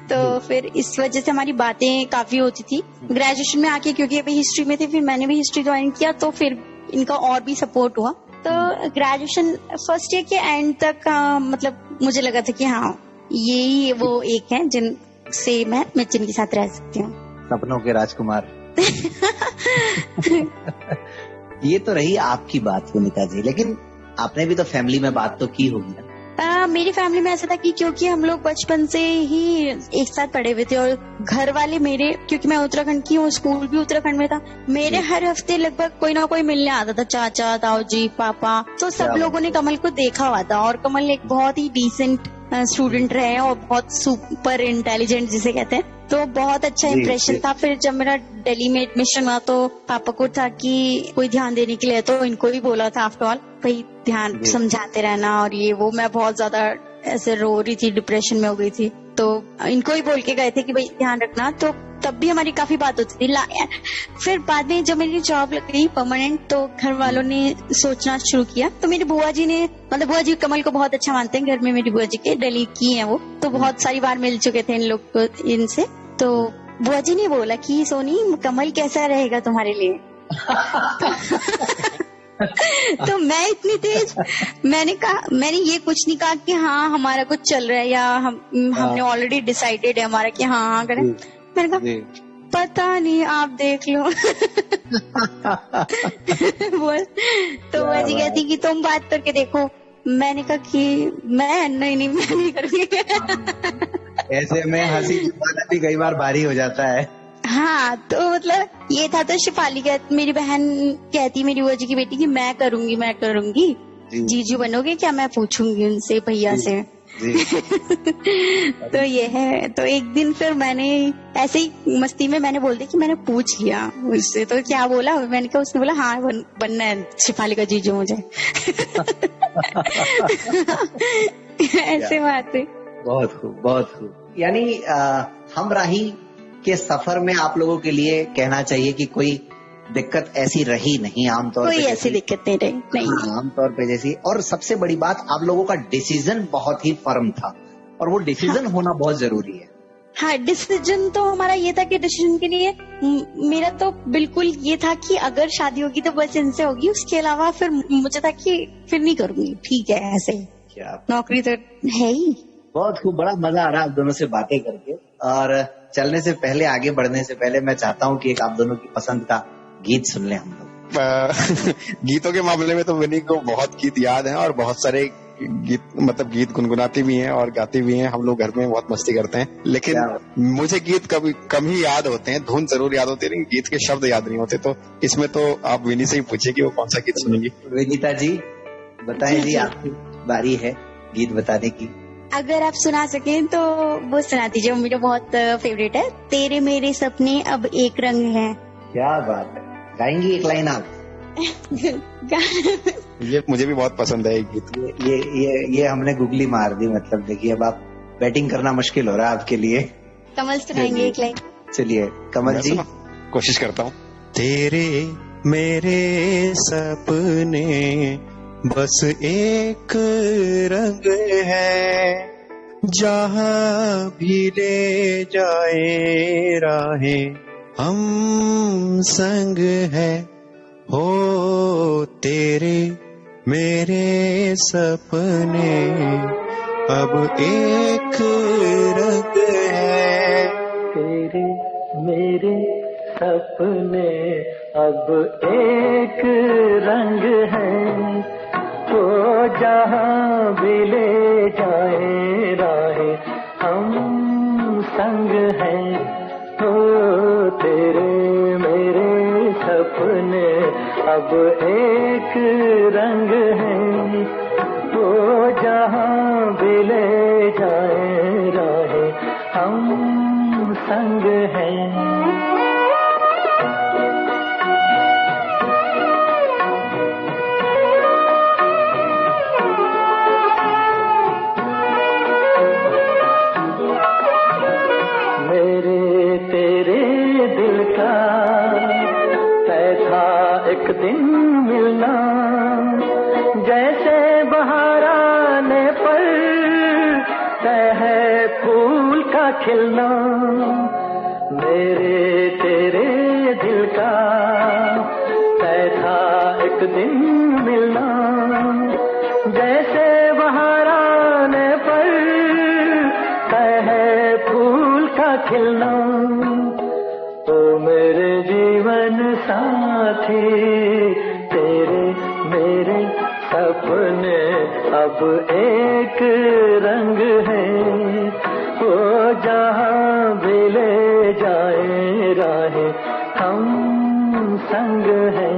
तो फिर इस वजह से हमारी बातें काफी होती थी। ग्रेजुएशन में आके क्योंकि अभी हिस्ट्री में थे, फिर मैंने भी हिस्ट्री ज्वाइन किया, तो फिर इनका और भी सपोर्ट हुआ। तो ग्रेजुएशन फर्स्ट ईयर के एंड तक मतलब मुझे लगा था कि हाँ यही वो एक है जिनसे मैं जिनके साथ रह सकती हूँ, सपनों के राजकुमार। ये तो रही आपकी बात विनीता जी, लेकिन आपने भी तो फैमिली में बात तो की होगी ना? मेरी फैमिली में ऐसा था कि क्योंकि हम लोग बचपन से ही एक साथ पढ़े हुए थे, और घर वाले मेरे, क्योंकि मैं उत्तराखंड की हूँ, स्कूल भी उत्तराखंड में था, मेरे हर हफ्ते लगभग कोई ना कोई मिलने आता था, चाचा, ताऊ जी, पापा। तो सब लोगों ने कमल को देखा हुआ था, और कमल एक बहुत ही डिसेंट स्टूडेंट रहे और बहुत सुपर इंटेलिजेंट जिसे कहते हैं। तो बहुत अच्छा जी, इम्प्रेशन जी। था। फिर जब मेरा दिल्ली में एडमिशन हुआ तो पापा को था कि कोई ध्यान देने के लिए, तो इनको ही बोला था आफ्टर ऑल भाई ध्यान जी। समझाते रहना और ये वो। मैं बहुत ज्यादा ऐसे रो रही थी, डिप्रेशन में हो गई थी, तो इनको ही बोल के गए थे कि भाई ध्यान रखना। तो तब भी हमारी काफी बात होती थी। फिर बाद में जब मेरी जॉब लग गई परमानेंट, तो घर वालों ने सोचना शुरू किया। तो मेरी बुआ जी ने, मतलब बुआ जी कमल को बहुत अच्छा मानते हैं घर में, मेरी बुआ जी के दिल्ली की हैं वो, तो बहुत सारी बार मिल चुके थे इन लोग को इनसे। तो बुआ जी ने बोला कि सोनी कमल कैसा रहेगा तुम्हारे लिए। तो मैं इतनी तेज, मैंने ये कुछ नहीं कहा कि हाँ हमारा कुछ चल रहा है या हमने ऑलरेडी डिसाइडेड है हमारा कि हाँ करें। मैंने कहा पता नहीं आप देख लो। बोल तो बुआ जी कहती कि तुम बात करके देखो। मैंने कहा कि मैं नहीं करूँगी। ऐसे में हंसी जुबाना भी कई बार भारी हो जाता है। हाँ, तो मतलब ये था। तो शिफाली मेरी बहन कहती, मेरी बुआ जी की बेटी, कि मैं करूंगी जीजू बनोगे क्या, मैं पूछूंगी उनसे भैया से। तो ये है। तो एक दिन फिर मैंने ऐसे ही मस्ती में मैंने बोल दिया कि मैंने पूछ लिया उससे। तो क्या बोला, मैंने कहा, उसने बोला हाँ बनना है शिफाली का जीजू मुझे। ऐसे बात है। बहुत खूब, बहुत खूब। यानी हमराही के सफर में आप लोगों के लिए कहना चाहिए कि कोई दिक्कत ऐसी रही नहीं आमतौर पे। कोई ऐसी दिक्कत नहीं रही, नहीं। आमतौर पे जैसी। और सबसे बड़ी बात, आप लोगों का डिसीजन बहुत ही फर्म था, और वो डिसीजन होना बहुत जरूरी है। हाँ, डिसीजन तो हमारा ये था कि डिसीजन के लिए मेरा तो बिल्कुल ये था कि अगर शादी होगी तो बस इनसे होगी, उसके अलावा फिर मुझे था कि फिर नहीं करूंगी। ठीक है, ऐसे क्या नौकरी तो है ही। बहुत खूब, बड़ा मजा आ रहा है आप दोनों से बातें करके। और चलने से पहले, आगे बढ़ने से पहले, मैं चाहता हूँ कि एक आप दोनों की पसंद का गीत सुन लें हम लोग। गीतों के मामले में तो विनी को बहुत गीत याद हैं, और बहुत सारे गीत गुनगुनाती भी हैं और गाती भी हैं। हम लोग घर में बहुत मस्ती करते हैं, लेकिन मुझे गीत कभी कम ही याद होते हैं। धुन जरूर याद होती है, लेकिन गीत के शब्द याद नहीं होते। तो इसमें तो आप विनी से ही पूछिए कि वो कौन सा गीत सुनेंगी। विनीता जी बताएं जी, आपकी बारी है गीत बताने की। अगर आप सुना सकें तो वो सुना दीजिए, मेरा बहुत फेवरेट है। तेरे मेरे सपने अब एक रंग है। क्या बात है, गाएंगी एक लाइन आप? ये मुझे भी बहुत पसंद है ये गीत। ये हमने गुगली मार दी। मतलब देखिए, अब आप बैटिंग करना मुश्किल हो रहा है आपके लिए। कमल सुनाएंगे एक लाइन। चलिए कमल जी, कोशिश करता हूँ। तेरे मेरे सपने बस एक रंग है, जहाँ भी ले जाए राहें हम संग है। हो तेरे मेरे सपने अब एक रंग है। तेरे मेरे सपने अब एक रंग है, तो जहाँ भी ले जाए राहें हम संग हैं। तो तेरे मेरे सपने अब एक रंग है, तो जहाँ भी ले जाए राहें हम संग हैं। एक दिन मिलना, जैसे बहार आने पर है फूल का खिलना। मेरे तेरे दिल का तय था एक दिन मिलना, जैसे बहार आने पर है फूल का खिलना। ओ मेरे जीवन साथी, तेरे मेरे सपने अब एक रंग है, ओ जहाँ भी ले जाए राहें हम संग हैं।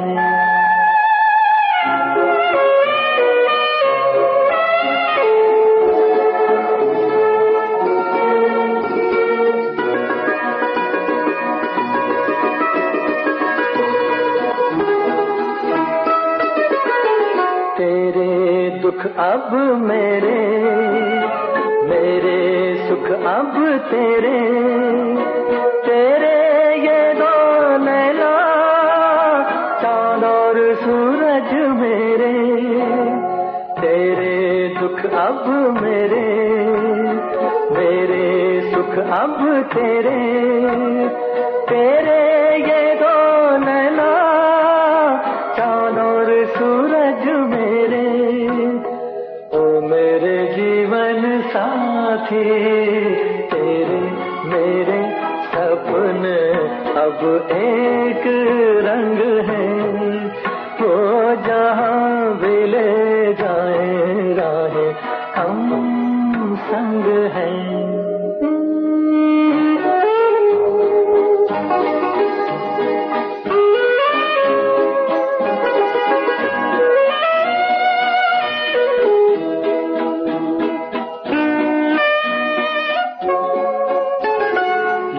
अब मेरे, मेरे सुख अब तेरे, तेरे ये दो नैना चांद और सूरज मेरे, तेरे दुख अब मेरे, मेरे सुख अब तेरे, तेरे ये दो नैना चांद और सूरज मेरे, ओ मेरे जीवन साथी, तेरे मेरे सपने अब एक रंग है, वो जहाँ भी ले जाए राहें हम संग हैं।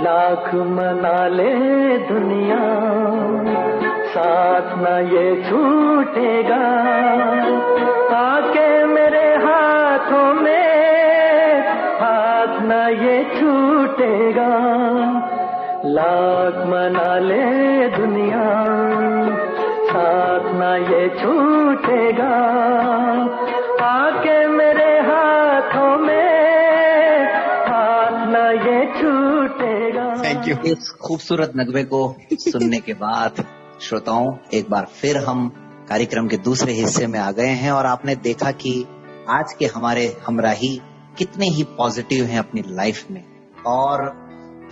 लाख मना ले दुनिया, साथ न ये छूटेगा, आके मेरे हाथों में हाथ न ये छूटेगा। लाख मना ले दुनिया, साथ न ये छूटेगा, आके मेरे हाथों में हाथ न ये छूटेगा। Thank you. इस खूबसूरत नगमे को सुनने के बाद श्रोताओं, एक बार फिर हम कार्यक्रम के दूसरे हिस्से में आ गए हैं और आपने देखा कि आज के हमारे हमराही कितने ही पॉजिटिव हैं अपनी लाइफ में, और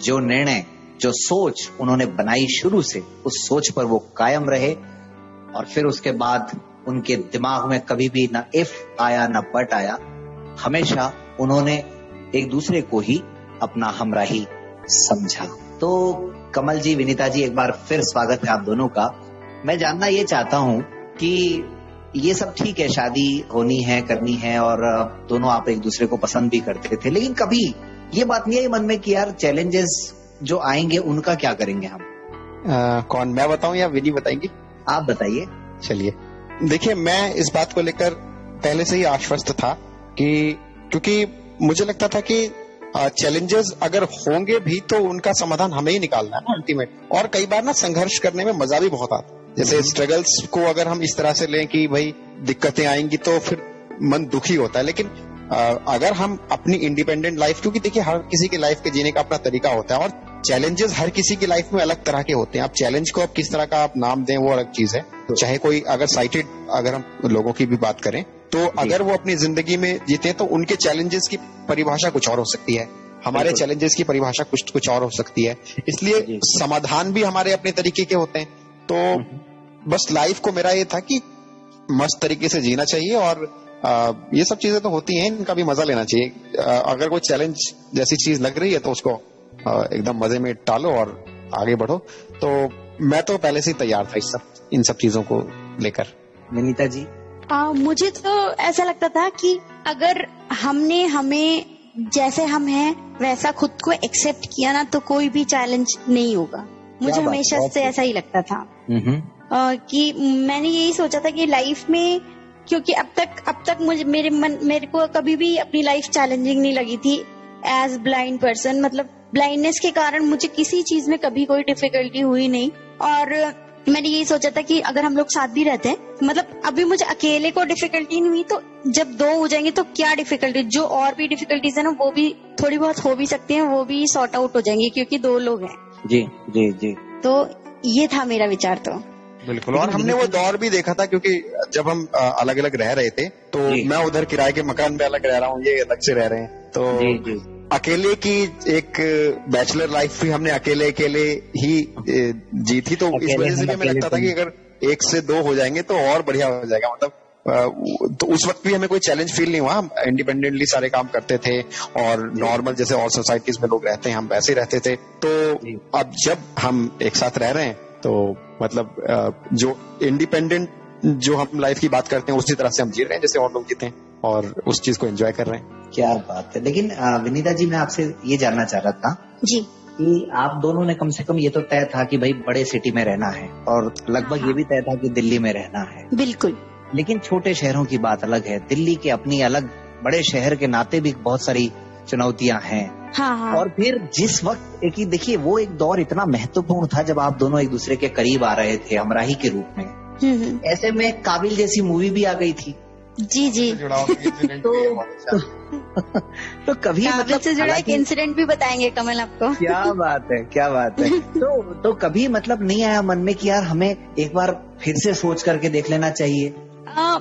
जो निर्णय, जो सोच उन्होंने बनाई शुरू से, उस सोच पर वो कायम रहे, और फिर उसके बाद उनके दिमाग में कभी भी ना इफ आया ना बट आया, हमेशा उन्होंने एक दूसरे को ही अपना हमराही समझा। तो कमल जी, विनीता जी, एक बार फिर स्वागत है आप दोनों का। मैं जानना ये चाहता हूँ कि ये सब ठीक है, शादी होनी है, करनी है, और दोनों आप एक दूसरे को पसंद भी करते थे, लेकिन कभी ये बात नहीं आई मन में कि यार चैलेंजेस जो आएंगे उनका क्या करेंगे हम? कौन, मैं बताऊं या विनी बताएंगी? आप बताइए। चलिए, देखिए, मैं इस बात को लेकर पहले से ही आश्वस्त था कि क्योंकि मुझे लगता था कि चैलेंजेस अगर होंगे भी तो उनका समाधान हमें ही निकालना है ना अल्टीमेट। और कई बार ना संघर्ष करने में मजा भी बहुत आता है। जैसे स्ट्रगल्स को अगर हम इस तरह से लें कि भाई दिक्कतें आएंगी तो फिर मन दुखी होता है, लेकिन अगर हम अपनी इंडिपेंडेंट लाइफ, क्योंकि देखिए हर किसी की लाइफ के जीने का अपना तरीका होता है और चैलेंजेस हर किसी की लाइफ में अलग तरह के होते हैं। आप चैलेंज को आप किस तरह का आप नाम दें वो अलग चीज है। चाहे कोई अगर साइटेड, अगर हम लोगों की भी बात करें तो अगर वो अपनी जिंदगी में जीते तो उनके चैलेंजेस की परिभाषा कुछ और हो सकती है, हमारे चैलेंजेस की परिभाषा कुछ और हो सकती है। इसलिए समाधान भी हमारे अपने तरीके के होते हैं। तो बस लाइफ को मेरा ये था कि मस्त तरीके से जीना चाहिए, और ये सब चीजें तो होती हैं, इनका भी मजा लेना चाहिए। अगर कोई चैलेंज जैसी चीज लग रही है तो उसको एकदम मजे में टालो और आगे बढ़ो। तो मैं तो पहले से ही तैयार था इन सब चीजों को लेकर। विनीता जी? मुझे तो ऐसा लगता था कि अगर हमने हमें जैसे हम हैं वैसा खुद को एक्सेप्ट किया ना, तो कोई भी चैलेंज नहीं होगा। मुझे हमेशा से ऐसा ही लगता था कि मैंने यही सोचा था कि लाइफ में, क्योंकि अब तक मेरे को कभी भी अपनी लाइफ चैलेंजिंग नहीं लगी थी एज ब्लाइंड पर्सन। मतलब ब्लाइंडनेस के कारण मुझे किसी चीज में कभी कोई डिफिकल्टी हुई नहीं, और मैंने यही सोचा था कि अगर हम लोग साथ भी रहते हैं, मतलब अभी मुझे अकेले को डिफिकल्टी नहीं हुई, तो जब दो हो जाएंगे तो क्या डिफिकल्टी, जो और भी डिफिकल्टीज है ना वो भी थोड़ी बहुत हो भी सकती हैं, वो भी सॉर्ट आउट हो जाएंगी क्योंकि दो लोग हैं। जी जी जी। तो ये था मेरा विचार। तो बिल्कुल, और हमने वो दौर भी देखा था क्योंकि जब हम अलग अलग रह रहे थे तो मैं उधर किराए के मकान में अलग रह रहा हूँ, ये अलग से रह रहे हैं, तो जी जी। अकेले की एक बैचलर लाइफ भी हमने अकेले ही जी थी। तो इस वजह से भी हमें लगता था कि अगर एक से दो हो जाएंगे तो और बढ़िया हो जाएगा। मतलब तो उस वक्त भी हमें कोई चैलेंज फील नहीं हुआ, हम इंडिपेंडेंटली सारे काम करते थे और नॉर्मल जैसे और सोसाइटीज में लोग रहते हैं हम वैसे रहते थे। तो अब जब हम एक साथ रह रहे हैं तो मतलब जो इंडिपेंडेंट जो हम लाइफ की बात करते हैं उसी तरह से हम जी रहे हैं जैसे और लोग जीते हैं, और उस चीज को एंजॉय कर रहे हैं। क्या बात है। लेकिन विनीता जी, मैं आपसे ये जानना चाह रहा था जी कि आप दोनों ने कम से कम ये तो तय था कि भाई बड़े सिटी में रहना है, और लगभग ये भी तय था कि दिल्ली में रहना है। बिल्कुल। लेकिन छोटे शहरों की बात अलग है। दिल्ली के अपनी अलग बड़े शहर के नाते भी बहुत सारी चुनौतियां हैं। हाँ। और फिर जिस वक्त एक ही देखिए, वो एक दौर इतना महत्वपूर्ण था जब आप दोनों एक दूसरे के करीब आ रहे थे हमराही के रूप में। ऐसे में काबिल जैसी मूवी भी आ गई थी। जी। तो कभी मतलब से जुड़ा एक इंसिडेंट भी बताएंगे कमल आपको। क्या बात है। तो कभी मतलब नहीं आया मन में कि यार हमें एक बार फिर से सोच करके देख लेना चाहिए?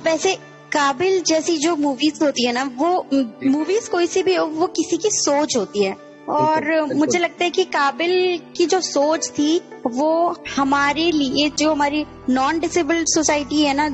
वैसे काबिल जैसी जो मूवीज होती है ना, वो मूवीज कोई सी भी हो, वो किसी की सोच होती है। और मुझे लगता है कि काबिल की जो सोच थी वो हमारे लिए, जो हमारी नॉन डिसेबल्ड सोसाइटी है ना,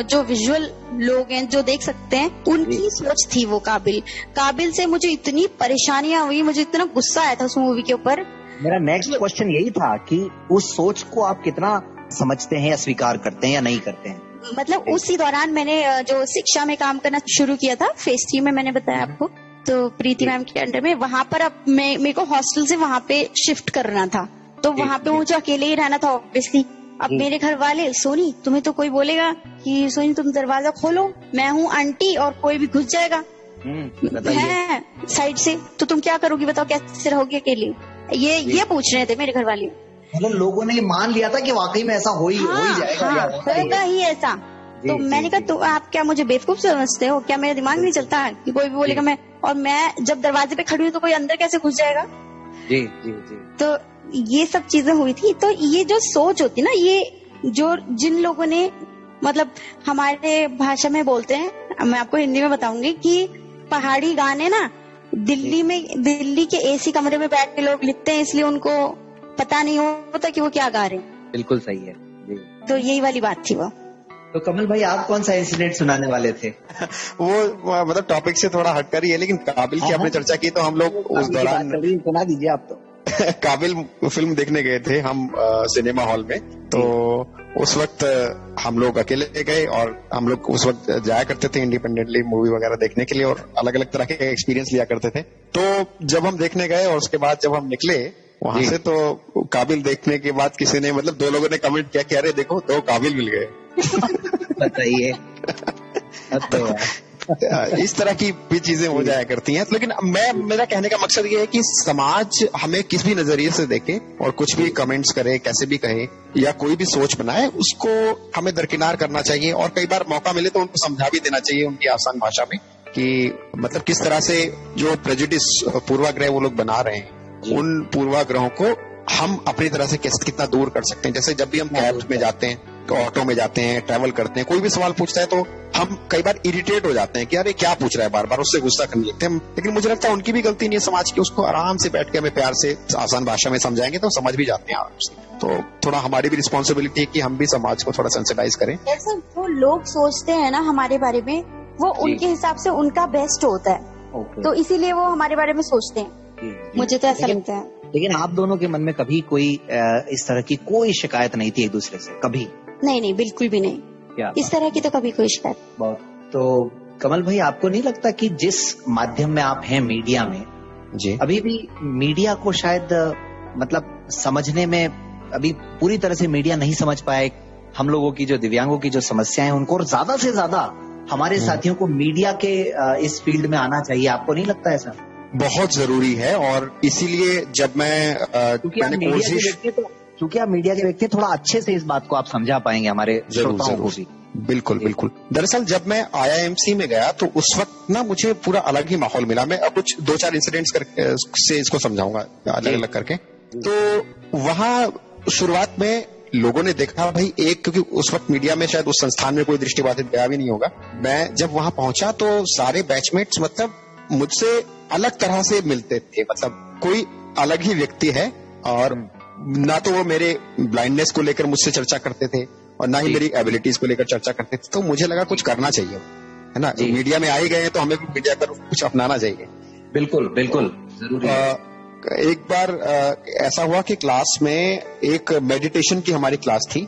जो विजुअल लोग हैं जो देख सकते हैं, उनकी सोच थी वो काबिल से मुझे इतनी परेशानियां हुई, मुझे इतना गुस्सा आया था उस मूवी के ऊपर। मेरा नेक्स्ट क्वेश्चन यही था कि उस सोच को आप कितना समझते हैं या स्वीकार करते हैं या नहीं करते हैं? मतलब उसी दौरान मैंने जो शिक्षा में काम करना शुरू किया था, फेज 3 में मैंने बताया आपको, तो प्रीति मैम के अंडर में, वहां पर अब मेरे को हॉस्टल से वहां पे शिफ्ट करना था, तो वहां पे मुझे अकेले ही रहना था ऑब्वियसली। अब मेरे घर वाले, सोनी तुम्हें तो कोई बोलेगा कि सोनी तुम दरवाजा खोलो, मैं हूँ आंटी और कोई भी घुस जाएगा है साइड से, तो तुम क्या करोगी बताओ, कैसे रहोगी अकेले? ये पूछ रहे थे मेरे घर वाले। मतलब लोगों ने मान लिया था कि वाकई में ऐसा हो ही जाएगा, होगा ही ऐसा। तो मैंने कहा तो आप क्या मुझे बेवकूफ समझते हो क्या? मेरा दिमाग नहीं चलता है कि कोई भी बोलेगा मैं जब दरवाजे पे खड़ी हूँ तो कोई अंदर कैसे घुस जाएगा? जी। तो ये सब चीजें हुई थी। तो ये जो सोच होती ना, ये जो जिन लोगों ने, मतलब हमारे भाषा में बोलते हैं, मैं आपको हिंदी में बताऊंगी कि पहाड़ी गाने ना दिल्ली के एसी कमरे में बैठ के लोग लिखते हैं, इसलिए उनको पता नहीं होता कि वो क्या गा रहे हैं। बिल्कुल सही है जी। तो यही वाली बात थी वो। तो कमल भाई, आप कौन सा इंसिडेंट सुनाने वाले थे? वो मतलब टॉपिक से थोड़ा हटकर ही है, लेकिन काबिल की आपने चर्चा की तो हम लोग उस दौरान सुना दीजिए आप। तो काबिल फिल्म देखने गए थे हम सिनेमा हॉल में। तो उस वक्त हम लोग अकेले गए और हम लोग उस वक्त जाया करते थे इंडिपेंडेंटली मूवी वगैरह देखने के लिए और अलग अलग तरह के एक्सपीरियंस लिया करते थे। तो जब हम देखने गए और उसके बाद जब हम निकले वहां से, तो काबिल देखने के बाद किसी ने, मतलब 2 लोगों ने कमेंट किया कि अरे देखो 2 काबिल मिल गए। बताइए। इस तरह की भी चीजें हो जाया करती हैं। लेकिन मेरा कहने का मकसद ये है कि समाज हमें किस भी नजरिए से देखे और कुछ भी कमेंट्स करे, कैसे भी कहे या कोई भी सोच बनाए, उसको हमें दरकिनार करना चाहिए। और कई बार मौका मिले तो उनको समझा भी देना चाहिए उनकी आसान भाषा में कि मतलब किस तरह से जो प्रेजुडिस, पूर्वाग्रह वो लोग बना रहे हैं, उन पूर्वाग्रहों को हम अपनी तरह से कितना दूर कर सकते हैं। जैसे जब भी हम कैब में जाते हैं, ऑटो में जाते हैं, ट्रैवल करते हैं, कोई भी सवाल पूछता है तो हम कई बार इरिटेट हो जाते हैं कि यार ये क्या पूछ रहा है, बार बार उससे गुस्सा करने लगते हैं। लेकिन मुझे लगता है उनकी भी गलती नहीं है समाज की, उसको आराम से बैठ के हमें प्यार से आसान भाषा में समझाएंगे तो समझ भी जाते हैं आराम से। तो थोड़ा हमारी भी रिस्पॉन्सिबिलिटी है कि हम भी समाज को थोड़ा सेंसिटाइज करें। जैसे वो लोग सोचते हैं ना हमारे बारे में, वो उनके हिसाब से उनका बेस्ट होता है, तो इसीलिए वो हमारे बारे में सोचते हैं। मुझे तो ऐसा लगता है। लेकिन आप दोनों के मन में कभी कोई इस तरह की कोई शिकायत नहीं थी एक दूसरे से? कभी नहीं, बिल्कुल भी नहीं। क्या इस तरह की तो कभी कोई शिकायत। बहुत। तो कमल भाई, आपको नहीं लगता कि जिस माध्यम में आप हैं, मीडिया में जी, अभी भी मीडिया को शायद मतलब समझने में अभी पूरी तरह से मीडिया नहीं समझ पाए हम लोगों की, जो दिव्यांगों की जो समस्याएं हैं उनको, और ज्यादा से ज्यादा हमारे साथियों को मीडिया के इस फील्ड में आना चाहिए? आपको नहीं लगता ऐसा? बहुत जरूरी है। और इसीलिए जब क्योंकि आप मीडिया के व्यक्ति, थोड़ा अच्छे से इस बात को आप समझा पाएंगे हमारे श्रोताओं को भी। बिल्कुल। दरअसल जब मैं IIMC में गया तो उस वक्त ना मुझे पूरा अलग ही माहौल मिला। मैं अब कुछ 2-4 इंसिडेंट्स से इसको समझाऊंगा अलग अलग करके। तो वहाँ शुरुआत में लोगों ने देखा भाई क्योंकि उस वक्त मीडिया में शायद उस संस्थान में कोई दृष्टिबाधित गया भी नहीं होगा। मैं जब वहां पहुंचा तो सारे बैचमेट्स मतलब मुझसे अलग तरह से मिलते थे, मतलब कोई अलग ही व्यक्ति है। और ना तो वो मेरे ब्लाइंडनेस को लेकर मुझसे चर्चा करते थे और ना ही मेरी एबिलिटीज को लेकर चर्चा करते थे। तो मुझे लगा कुछ करना चाहिए, है ना, मीडिया में आ ही गए हैं तो हमें भी मीडिया का कुछ अपनाना चाहिए। बिल्कुल जरूरी है। एक बार ऐसा हुआ कि क्लास में एक मेडिटेशन की हमारी क्लास थी।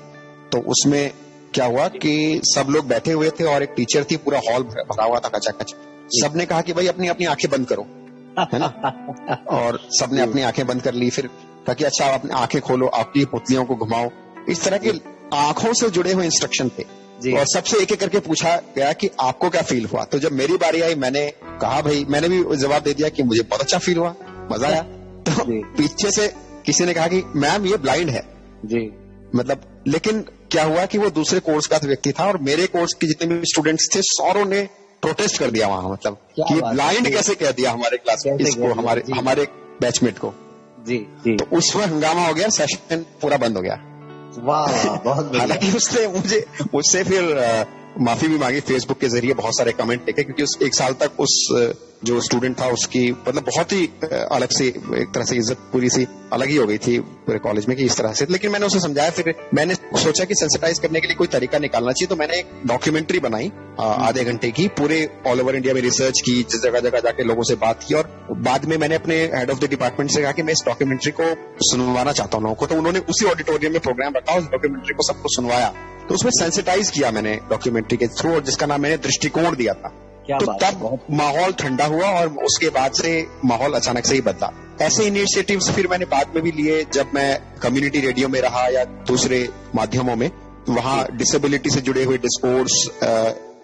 तो उसमें क्या हुआ कि सब लोग बैठे हुए थे और एक टीचर थी, पूरा हॉल भरा हुआ था कचाकच। सबने कहा कि भाई अपनी अपनी आंखें बंद करो, है ना। और सबने अपनी आंखें बंद कर ली। फिर कहा कि अच्छा आप अपनी आंखें खोलो, आपकी पुतलियों को घुमाओ। इस तरह के आंखों से जुड़े हुए इंस्ट्रक्शन थे। और सबसे एक एक करके पूछा गया कि आपको क्या फील हुआ। तो जब मेरी बारी आई मैंने कहा भाई, मैंने भी जवाब दे दिया कि मुझे बहुत अच्छा फील हुआ, मजा आया। तो पीछे से किसी ने कहा कि मैम ये ब्लाइंड है जी, मतलब, लेकिन क्या हुआ कि वो दूसरे कोर्स का व्यक्ति था और मेरे कोर्स के जितने भी स्टूडेंट्स थे सारों ने प्रोटेस्ट कर दिया वहां, मतलब कि ब्लाइंड कैसे कह दिया हमारे क्लास में इसको, हमारे बैचमेट को। जी जी। तो उस वक्त हंगामा हो गया, सेशन पूरा बंद हो गया। वाह, बहुत हालांकि उसने मुझसे फिर माफी भी मांगी फेसबुक के जरिए, बहुत सारे कमेंट लिखे, क्योंकि उस एक साल तक उस जो स्टूडेंट था उसकी मतलब बहुत ही अलग से एक तरह से इज्जत पूरी सी अलग ही हो गई थी पूरे कॉलेज में कि इस तरह से। लेकिन मैंने उसे समझाया, फिर मैंने सोचा कि सेंसिटाइज करने के लिए कोई तरीका निकालना चाहिए। तो मैंने एक डॉक्यूमेंट्री बनाई आधे घंटे की, पूरे ऑल ओवर इंडिया में रिसर्च की, जगह जगह जाके लोगों से बात की और बाद में मैंने अपने हेड ऑफ द डिपार्टमेंट से कहा कि मैं इस डॉक्यूमेंट्री को सुनवाना चाहता हूँ लोगों को। तो उन्होंने उसी ऑडिटोरियम में प्रोग्राम रखा, उस डॉक्यूमेंट्री को सबको सुनवाया। तो उसमें सेंसिटाइज किया मैंने डॉक्यूमेंट्री के थ्रू, और जिसका नाम मैंने दृष्टिकोण दिया था। तो तब माहौल ठंडा हुआ और उसके बाद से माहौल अचानक से ही बदला। ऐसे इनिशिएटिव्स फिर मैंने बाद में भी लिए जब मैं कम्युनिटी रेडियो में रहा या दूसरे माध्यमों में। वहाँ डिसेबिलिटी से जुड़े हुए डिस्कोर्स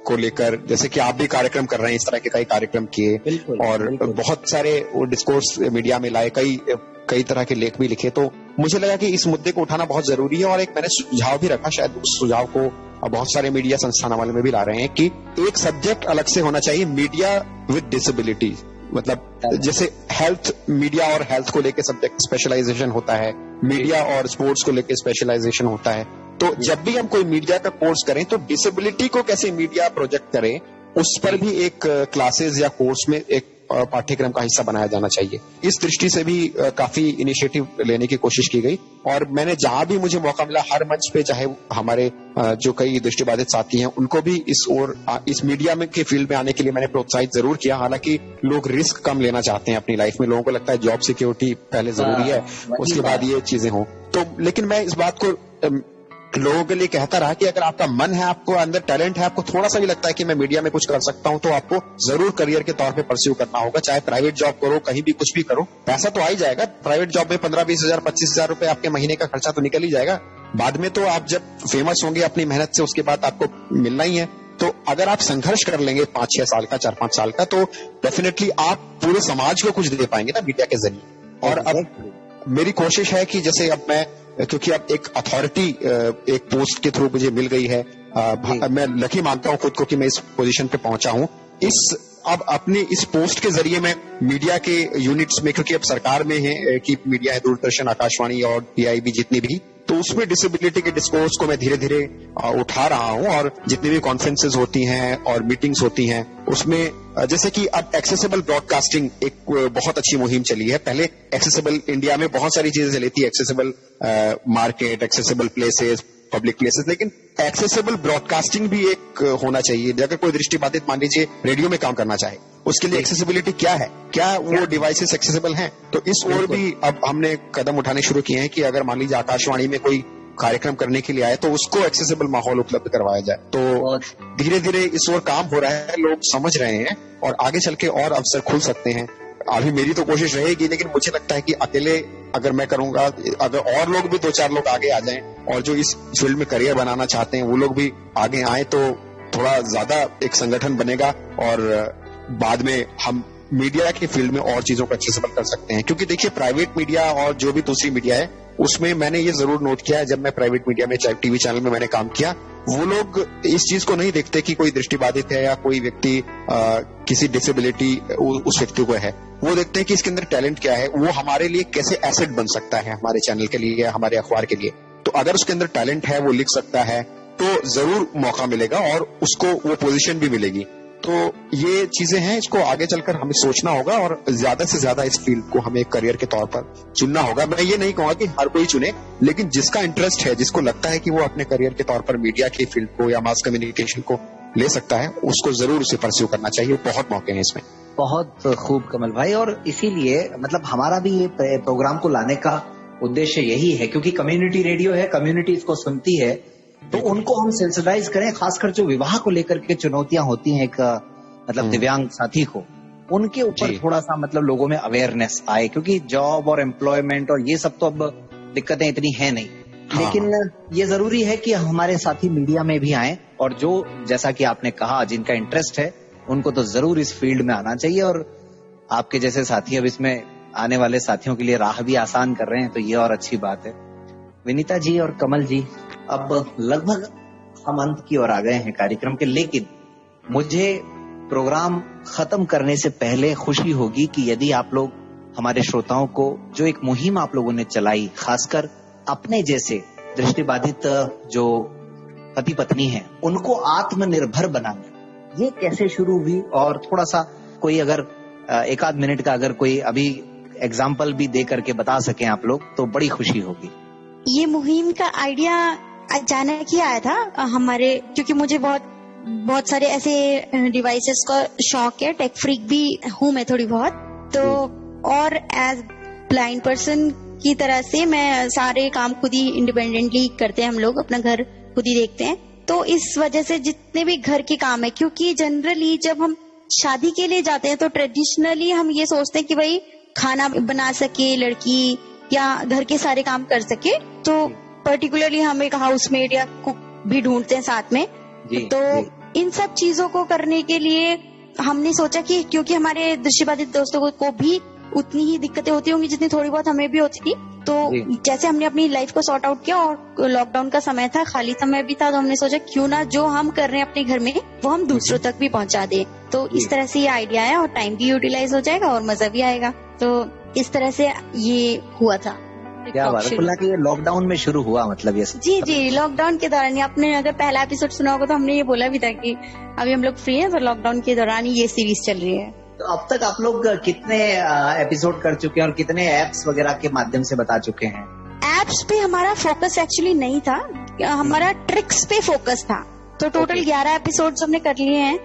को लेकर, जैसे कि आप भी कार्यक्रम कर रहे हैं, इस तरह के कई कार्यक्रम किए और बहुत सारे वो डिस्कोर्स मीडिया में लाए, कई तरह के लेख भी लिखे। तो मुझे लगा कि इस मुद्दे को उठाना बहुत जरूरी है और एक मैंने सुझाव भी रखा, शायद उस सुझाव को बहुत सारे मीडिया संस्थान वाले में भी ला रहे हैं कि एक सब्जेक्ट अलग से होना चाहिए, मीडिया विद डिसेबिलिटी। मतलब जैसे हेल्थ, मीडिया और हेल्थ को लेकर सब्जेक्ट स्पेशलाइजेशन होता है, मीडिया और स्पोर्ट्स को लेकर स्पेशलाइजेशन होता है। तो जब भी हम कोई मीडिया का कोर्स करें तो डिसेबिलिटी को कैसे मीडिया प्रोजेक्ट करें, उस पर भी एक क्लासेस या कोर्स में एक पाठ्यक्रम का हिस्सा बनाया जाना चाहिए। इस दृष्टि से भी काफी इनिशिएटिव लेने की कोशिश की गई और मैंने जहां भी मुझे मौका मिला हर मंच पे, चाहे हमारे जो कई दृष्टिबाधित साथी हैं उनको भी इस मीडिया में के फील्ड में आने के लिए मैंने प्रोत्साहित जरूर किया। हालांकि लोग रिस्क कम लेना चाहते हैं अपनी लाइफ में, लोगों को लगता है जॉब सिक्योरिटी पहले जरूरी है, उसके बाद ये चीजें हों। तो लेकिन मैं इस बात को लोगों के लिए कहता रहा कि अगर आपका मन है, आपको अंदर टैलेंट है, आपको थोड़ा सा भी लगता है कि मैं मीडिया में कुछ कर सकता हूं, तो आपको जरूर करियर के तौर पे परस्यू करना होगा। चाहे प्राइवेट जॉब करो, कहीं भी कुछ भी करो, पैसा तो आ ही जाएगा। प्राइवेट जॉब में 15-20 हजार 25 हजार रुपए आपके महीने का खर्चा तो निकल ही जाएगा। बाद में तो आप जब फेमस होंगे अपनी मेहनत से, उसके बाद आपको मिलना ही है। तो अगर आप संघर्ष कर लेंगे 5-6 साल का, 4-5 साल का, तो डेफिनेटली आप पूरे समाज को कुछ दे पाएंगे ना मीडिया के जरिए। और अब मेरी कोशिश है कि जैसे अब मैं, क्योंकि अब एक अथॉरिटी एक पोस्ट के थ्रू मुझे मिल गई है, मैं लकी मानता हूं खुद को कि मैं इस पोजीशन पे पहुंचा हूं। अब अपनी इस पोस्ट के जरिए मैं मीडिया के यूनिट्स में, क्योंकि अब सरकार में है कि मीडिया है, दूरदर्शन, आकाशवाणी और पीआईबी जितनी भी, तो उसमें डिसेबिलिटी के डिस्कोर्स को मैं धीरे धीरे उठा रहा हूं। और जितनी भी कॉन्फ्रेंसेज होती हैं और मीटिंग्स होती हैं उसमें जैसे कि अब एक्सेसिबल ब्रॉडकास्टिंग एक बहुत अच्छी मुहिम चली है। पहले एक्सेसिबल इंडिया में बहुत सारी चीजें चली थी, accessible market, accessible places, public places, लेकिन एक्सेसिबल ब्रॉडकास्टिंग भी एक होना चाहिए। अगर कोई दृष्टिबाधित मान लीजिए रेडियो में काम करना चाहे, उसके लिए एक्सेसिबिलिटी क्या है, क्या वो डिवाइसेस एक्सेसिबल हैं? तो इस ओर भी अब हमने कदम उठाने शुरू किए हैं कि अगर मान लीजिए आकाशवाणी में कोई कार्यक्रम करने के लिए आए तो उसको एक्सेसिबल माहौल उपलब्ध करवाया जाए। तो धीरे धीरे इस ओर काम हो रहा है, लोग समझ रहे हैं और आगे चल के और अवसर खुल सकते हैं। अभी मेरी तो कोशिश रहेगी, लेकिन मुझे लगता है कि अकेले अगर मैं करूंगा, अगर और लोग भी 2-4 लोग आगे आ जाएं और जो इस फील्ड में करियर बनाना चाहते हैं वो लोग भी आगे आए, तो थोड़ा ज्यादा एक संगठन बनेगा और बाद में हम मीडिया के फील्ड में और चीजों को एक्सेसिबल कर सकते हैं। क्योंकि देखिए प्राइवेट मीडिया और जो भी दूसरी मीडिया है, उसमें मैंने ये जरूर नोट किया है, जब मैं प्राइवेट मीडिया में टीवी चैनल में मैंने काम किया, वो लोग इस चीज को नहीं देखते कि कोई दृष्टिबाधित है या कोई व्यक्ति किसी डिसेबिलिटी उस व्यक्ति को है। वो देखते हैं कि इसके अंदर टैलेंट क्या है, वो हमारे लिए कैसे एसेट बन सकता है, हमारे चैनल के लिए या हमारे अखबार के लिए। तो अगर उसके अंदर टैलेंट है, वो लिख सकता है, तो जरूर मौका मिलेगा और उसको वो पोजीशन भी मिलेगी। तो ये चीजें हैं, इसको आगे चलकर हमें सोचना होगा और ज्यादा से ज्यादा इस फील्ड को हमें करियर के तौर पर चुनना होगा। मैं ये नहीं कहूंगा कि हर कोई चुने, लेकिन जिसका इंटरेस्ट है, जिसको लगता है कि वो अपने करियर के तौर पर मीडिया की फील्ड को या मास कम्युनिकेशन को ले सकता है, उसको जरूर उसे परस्यू करना चाहिए। बहुत मौके हैं इसमें। बहुत खूब कमल भाई, और इसीलिए मतलब हमारा भी ये प्रोग्राम को लाने का उद्देश्य यही है, क्योंकि कम्युनिटी रेडियो है, कम्युनिटी इसको सुनती है, तो उनको हम सेंसिटाइज करें, खासकर जो विवाह को लेकर के चुनौतियां होती हैं एक मतलब दिव्यांग साथी को, उनके ऊपर थोड़ा सा मतलब लोगों में अवेयरनेस आए, क्योंकि जॉब और एम्प्लॉयमेंट और ये सब तो अब दिक्कतें इतनी है नहीं। लेकिन ये जरूरी है कि हमारे साथी मीडिया में भी आए, और जो जैसा कि आपने कहा जिनका इंटरेस्ट है उनको तो जरूर इस फील्ड में आना चाहिए, और आपके जैसे साथी अब इसमें आने वाले साथियों के लिए राह भी आसान कर रहे हैं, तो ये और अच्छी बात है। विनीता जी और कमल जी, अब लगभग हम अंत की ओर आ गए हैं कार्यक्रम के, लेकिन मुझे प्रोग्राम खत्म करने से पहले खुशी होगी कि यदि आप लोग हमारे श्रोताओं को जो एक मुहिम आप लोगों ने चलाई, खासकर अपने जैसे दृष्टिबाधित जो पति पत्नी हैं उनको आत्मनिर्भर बनाना, ये कैसे शुरू हुई? और थोड़ा सा कोई अगर एक आध मिनट का अगर कोई अभी एग्जाम्पल भी दे करके बता सकें आप लोग तो बड़ी खुशी होगी। ये मुहिम का आइडिया अचानक ही आया था हमारे, क्योंकि मुझे बहुत सारे ऐसे डिवाइसेस का शौक है, टेक फ्रीक भी हूँ मैं थोड़ी बहुत, तो और एज ब्लाइंड पर्सन की तरह से मैं सारे काम खुद ही इंडिपेंडेंटली करते हैं, हम लोग अपना घर खुद ही देखते हैं। तो इस वजह से जितने भी घर के काम है, क्योंकि जनरली जब हम शादी के लिए जाते हैं तो ट्रेडिशनली हम ये सोचते हैं कि भाई खाना बना सके लड़की या घर के सारे काम कर सके, तो पर्टिकुलरली हम एक हाउसमेड या कुक भी ढूंढते हैं साथ में। तो इन सब चीजों को करने के लिए हमने सोचा कि क्योंकि हमारे दृष्टिबाधित दोस्तों को भी उतनी ही दिक्कतें होती होंगी जितनी थोड़ी बहुत हमें भी होती थी, तो जैसे हमने अपनी लाइफ को सॉर्ट आउट किया और लॉकडाउन का समय था, खाली समय भी था, तो हमने सोचा क्यों ना जो हम कर रहे हैं अपने घर में वो हम दूसरों तक भी पहुंचा दें। तो इस तरह से ये आइडिया है और टाइम भी यूटिलाइज हो जाएगा और मजा भी आएगा। तो इस तरह से ये हुआ था। क्या बात है कि ये लॉकडाउन में शुरू हुआ, मतलब ये? जी, लॉकडाउन के दौरान। आपने अगर पहला एपिसोड सुना होगा तो हमने ये बोला भी था कि अभी हम लोग फ्री हैं, तो लॉकडाउन के दौरान ही ये सीरीज चल रही है। तो अब तक आप लोग कितने एपिसोड कर चुके हैं और कितने एप्स वगैरह के माध्यम से बता चुके हैं? एप्स पे हमारा फोकस एक्चुअली नहीं था, हमारा ट्रिक्स पे फोकस था। तो टोटल 11 एपिसोड्स हमने कर लिए हैं,